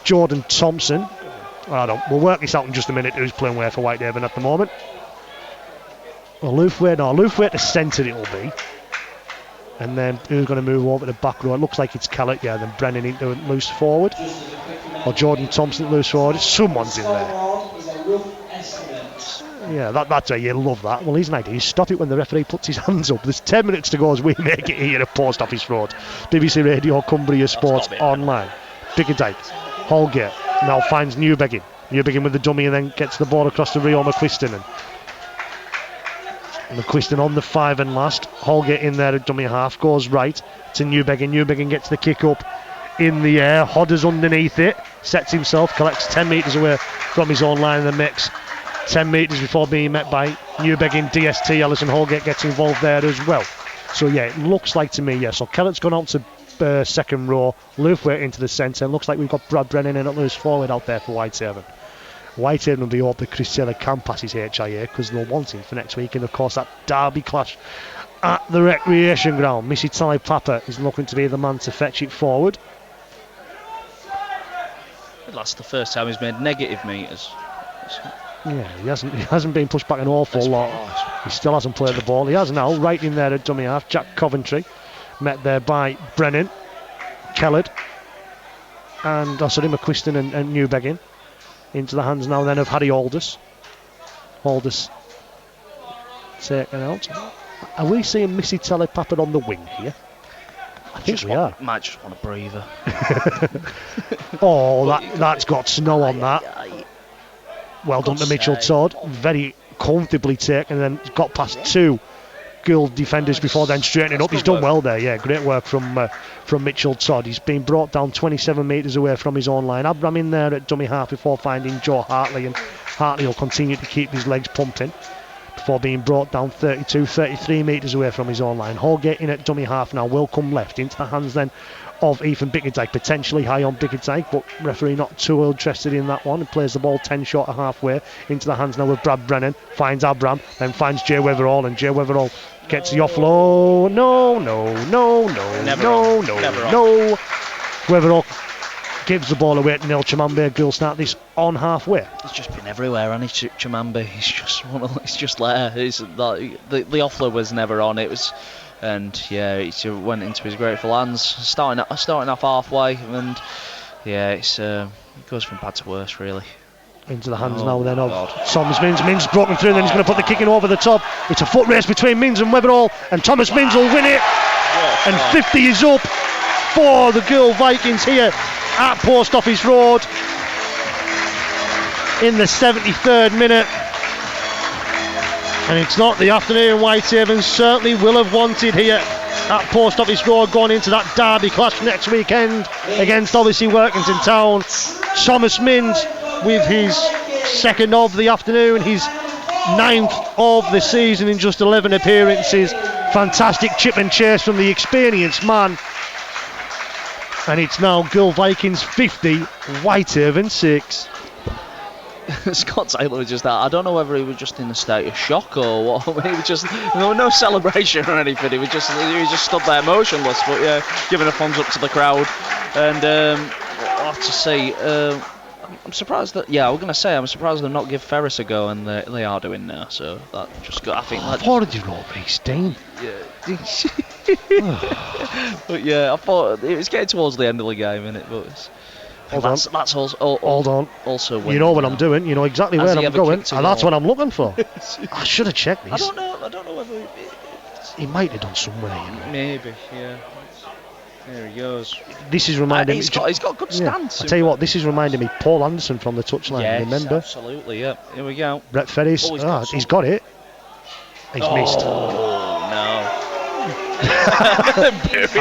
Jordan Thompson. We'll work this out in just a minute. Who's playing where for Whitehaven at the moment? Well, Lufway to centre it will be. And then who's going to move over to the back row? It looks like it's Kellett, yeah. Then Brennan into loose forward. Or Jordan Thompson loose forward. Someone's in there. Yeah, that's right, you love that. Well, here's an idea. You stop it when the referee puts his hands up. There's 10 minutes to go as we make it here at Post Office Road. BBC Radio, Cumbria Sports Online. Bickerdike, Holgate now finds Newbegin. Newbegin with the dummy and then gets the ball across to Rio McQuiston. And McQuiston on the 5 and last. Holgate in there at dummy half, goes right to Newbegin. Newbegin gets the kick up in the air. Hodder's underneath it, sets himself, collects 10 metres away from his own line in the mix. 10 metres before being met by Newbegin, DST, Ellison Holgate gets involved there as well. So yeah, it looks like to me, yeah. So Kellett's gone out to second row, Lufway into the centre, and looks like we've got Brad Brennan in at loose forward out there for Whitehaven. Whitehaven will be hope that Chris Taylor can pass his HIA because they'll want him for next week, and of course that derby clash at the recreation ground. Missy Tally Papa is looking to be the man to fetch it forward. That's the first time he's made negative metres. Yeah, he hasn't been pushed back an awful lot. He still hasn't played the ball. He has now, right in there at dummy half. Jack Coventry, met there by Brennan, Kellett, and McQuiston and Newbegin. Into the hands now then of Harry Aldous. Aldous taken out. Are we seeing Missy Telepapper on the wing here? I think we are. Might just want a breather. That's got snow on that. Well done to Mitchell Todd. Very comfortably taken, and then got past 2 Goole defenders before then straightening up. He's done well there, yeah. Great work from Mitchell Todd. He's been brought down 27 metres away from his own line. Abram in there at dummy half before finding Joe Hartley, and Hartley will continue to keep his legs pumping before being brought down 32, 33 metres away from his own line. Holgate in at dummy half now, will come left into the hands then of Ethan Bickerdike, potentially high on Bickerdike, but referee not too interested in that one. He plays the ball 10 short of halfway into the hands now of Brad Brennan, finds Abram, then finds Jay Weatherall, and Jay Weatherall gets the offload. No. Weatherall gives the ball away to Neil Chimambe. Goole start this on halfway. He's just been everywhere, hasn't he, Chimambe? He's just there. The offer was never on. It was, and yeah, it went into his grateful hands. Starting off halfway, and yeah, it goes from bad to worse, really. Into the hands now then of Thomas Mins. Mins broken through, and then he's going to put the kick in over the top. It's a foot race between Mins and Weatherall, and Thomas Mins will win it. And 50 is up for the Goole Vikings here at Post Office Road in the 73rd minute. And it's not the afternoon Whitehaven certainly will have wanted here at Post Office Road going into that derby clash next weekend against obviously Workington Town. Thomas Mins with his second of the afternoon, his 9th of the season in just 11 appearances. Fantastic chip and chase from the experienced man. And it's now Goole Vikings 50, Whitehaven 6. Scott Taylor was just that. I don't know whether he was just in a state of shock or what. He was just no celebration or anything. He was just stood there motionless, but yeah, giving a thumbs up to the crowd. And I'll have to say, I'm surprised that I'm surprised they've not give Ferris a go, and they are doing now. So that just got. I think that. What did you roll, Dean? Yeah. But yeah, I thought it was getting towards the end of the game, innit? But that's also. Hold on. Also, you know what I'm doing. You know exactly where I'm going, and that's what I'm looking for. I should have checked this. I don't know whether he might have done somewhere. You know. Maybe, yeah. There he goes. This is reminding me. He's got good stance. I tell you what, this is reminding me. Paul Anderson from the touchline. Yes, remember? Absolutely. Yeah. Here we go. Brett Ferris. He's got it. He's missed. Oh no.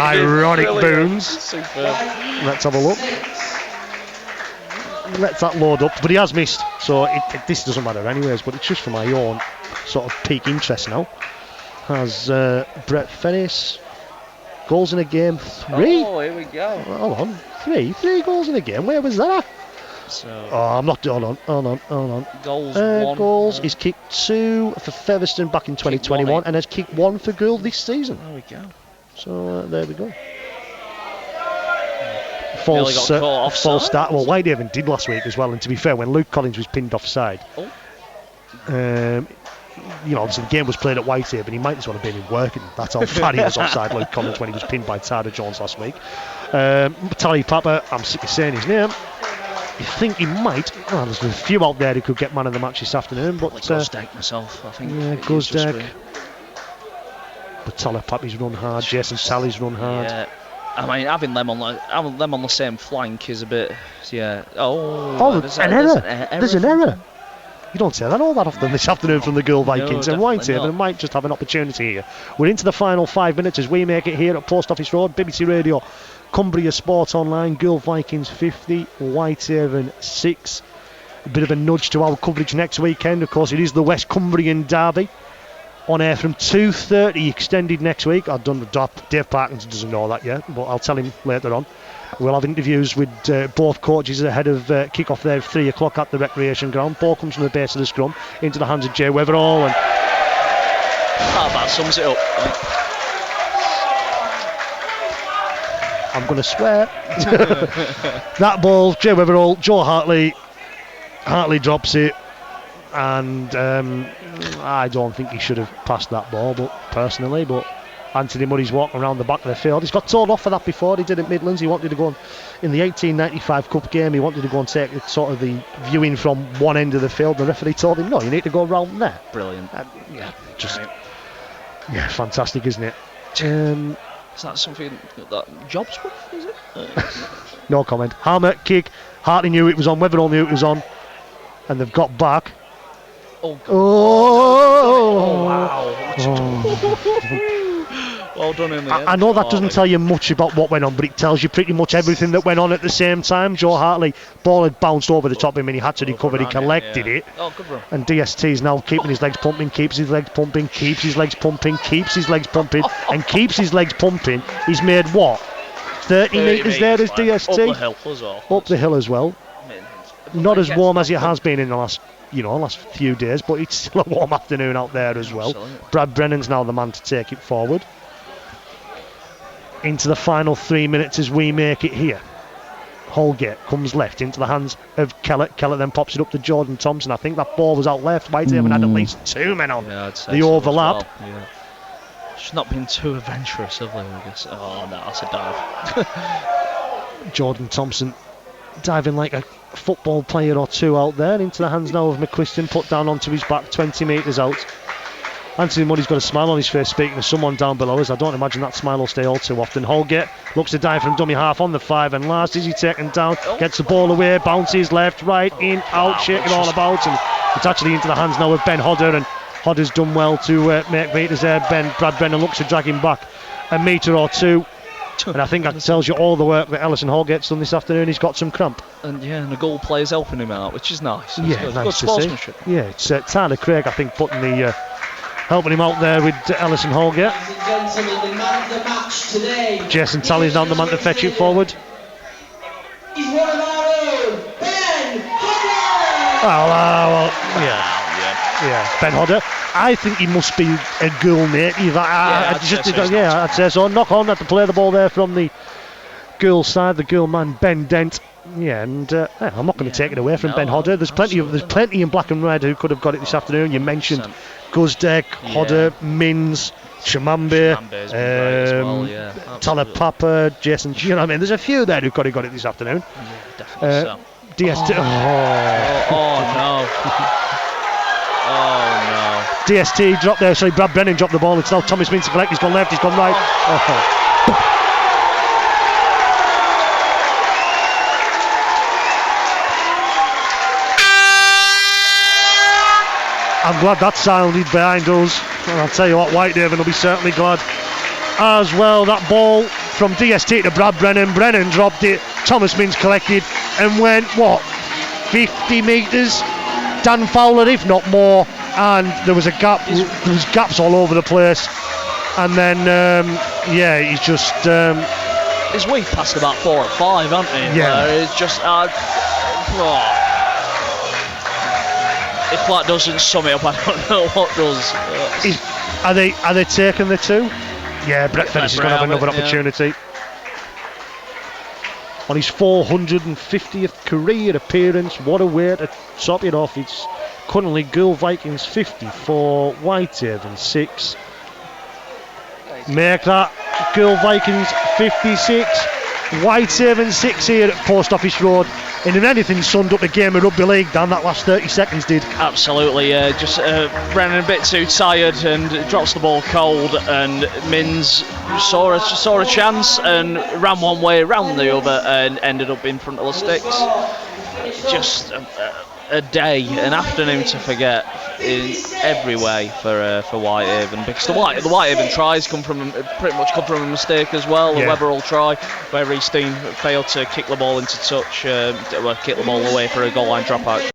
Ironic boons. Superb. Let's have a look. Let that load up, but he has missed, so this doesn't matter anyways, but it's just for my own sort of peak interest now. Has Brett Ferris goals in a game? 3? Oh, here we go. Hold on, 3 goals in a game. Where was that? So I'm not. Hold on. Goals. 1. Goals. He's kicked 2 for Featherstone back in 2021, and has kicked 1 for Goole this season. There we go. So there we go. False start. Well, Whitehaven did last week as well, and to be fair, when Luke Collins was pinned offside, obviously the game was played at Whitehaven, he might as well have been in working. That's how bad he was offside, Luke Collins, when he was pinned by Tyler Jones last week. Tally Papa, I'm sick of saying his name. You think he might? Well, there's a few out there who could get man of the match this afternoon, but Guzdak myself, I think. Yeah, Guzdak. But Tyler Papa's run hard. Jason Tally's run hard. Yeah. I mean, having them on the same flank is a bit, yeah. There's an error. You don't say that all that often this afternoon from the Goole Vikings, and Whitehaven might just have an opportunity here. We're into the final 5 minutes as we make it here at Post Office Road, BBC Radio, Cumbria Sports Online. Goole Vikings 50, Whitehaven 6. A bit of a nudge to our coverage next weekend. Of course, it is the West Cumbrian derby. On air from 2:30, extended next week. Dave Parkinson doesn't know that yet, but I'll tell him later on. We'll have interviews with both coaches ahead of kick-off there at 3 o'clock at the recreation ground. Ball comes from the base of the scrum into the hands of Jay Weatherall. And that sums it up. I'm going to swear. That ball, Jay Weatherall, Joe Hartley drops it. And I don't think he should have passed that ball, but Anthony Murray's walking around the back of the field. He's got told off for that before. He did at Midlands. He wanted to go in the 1895 Cup game. He wanted to go and take sort of the viewing from one end of the field. The referee told him, no, you need to go round there. Brilliant. Fantastic, isn't it? Is that something that Jobs with, is it? No comment. Hammer, kick. Hartley knew it was on. Weatherall knew it was on. And they've got back. Wow. Well done in the end. I know that doesn't tell you much about what went on, but it tells you pretty much everything that went on at the same time. Joe Hartley, ball had bounced over the top of him and he had to recover. He collected it. Good run. And DST's now keeping his legs pumping, keeps his legs pumping, keeps his legs pumping, keeps his legs pumping, and keeps his legs pumping. He's made what? 30 metres there as DST? Up the hill as well. Not as warm as it has been in the last few days, but it's still a warm afternoon out there as well. Absolutely. Brad Brennan's now the man to take it forward. Into the final 3 minutes as we make it here. Holgate comes left into the hands of Kellett. Kellett then pops it up to Jordan Thompson. I think that ball was out left. Whitehaven had at least 2 men on the overlap. Well. Yeah. She's not been too adventurous, have they? I guess. Oh no, that's a dive. Jordan Thompson diving like a football player or two out there into the hands now of McQuiston, put down onto his back 20 metres out. Anthony Muddy's got a smile on his face speaking to someone down below us. I don't imagine that smile will stay all too often. Holgate looks to dive from dummy half on the 5 and last. Is he taken down? Gets the ball away, bounces left, right, in, out, shaking all about, and it's actually into the hands now of Ben Hodder, and Hodder's done well to make meters there. Brad Brennan looks to drag him back a metre or two. And I think that tells you all the work that Ellison Holgate's done this afternoon. He's got some cramp. And the Goole players helping him out, which is nice. It's good, nice good to sportsmanship. see. Yeah, it's Tyler Craig, I think, putting the helping him out there with Ellison Holgate. Jason Talley's now the man to fetch it forward. He's one of our own, Ben Hodder! Well, yeah, Ben Hodder. I think he must be a Goole native. I'd say so. Knock on, had to play the ball there from the Goole side, the Goole man Ben Dent. Yeah, and I'm not going to take it away from Ben Hodder. There's plenty in black and red who could have got it this afternoon. You mentioned Guzdeck, Hodder, Mins, Shamambe, Tyler Papa, Jason. You know what I mean? There's a few there who could have got it this afternoon. Definitely so. DST. No. Oh no. DST dropped there, sorry, Brad Brennan dropped the ball. It's now Thomas Mins to collect. He's gone left, he's gone right. I'm glad that sounded behind us, and I'll tell you what, Whitehaven will be certainly glad as well. That ball from DST to Brad Brennan. Brennan dropped it, Thomas Mins collected and went, 50 metres? Dan Fowler, if not more, and there was a gap. There was gaps all over the place, and then he's just. He's way past about 4 or 5, hasn't he? Yeah. It's just. If that doesn't sum it up, I don't know what does. Are they taking the 2? Yeah, Betfred is going to have another opportunity. On his 450th career appearance, what a way to top it off. It's currently Goole Vikings 54, Whitehaven 6. Make that Goole Vikings 56, Whitehaven 6 here at Post Office Road. And if anything summed up the game of rugby league, Dan, that last 30 seconds did. Absolutely, just Brennan a bit too tired and drops the ball cold, and Mins saw a chance and ran one way, round the other, and ended up in front of the sticks. Just a day, an afternoon to forget in every way for Whitehaven, because the Whitehaven tries pretty much come from a mistake as well. The Webberall try where Easteen failed to kick the ball into touch, kick the ball away for a goal line dropout.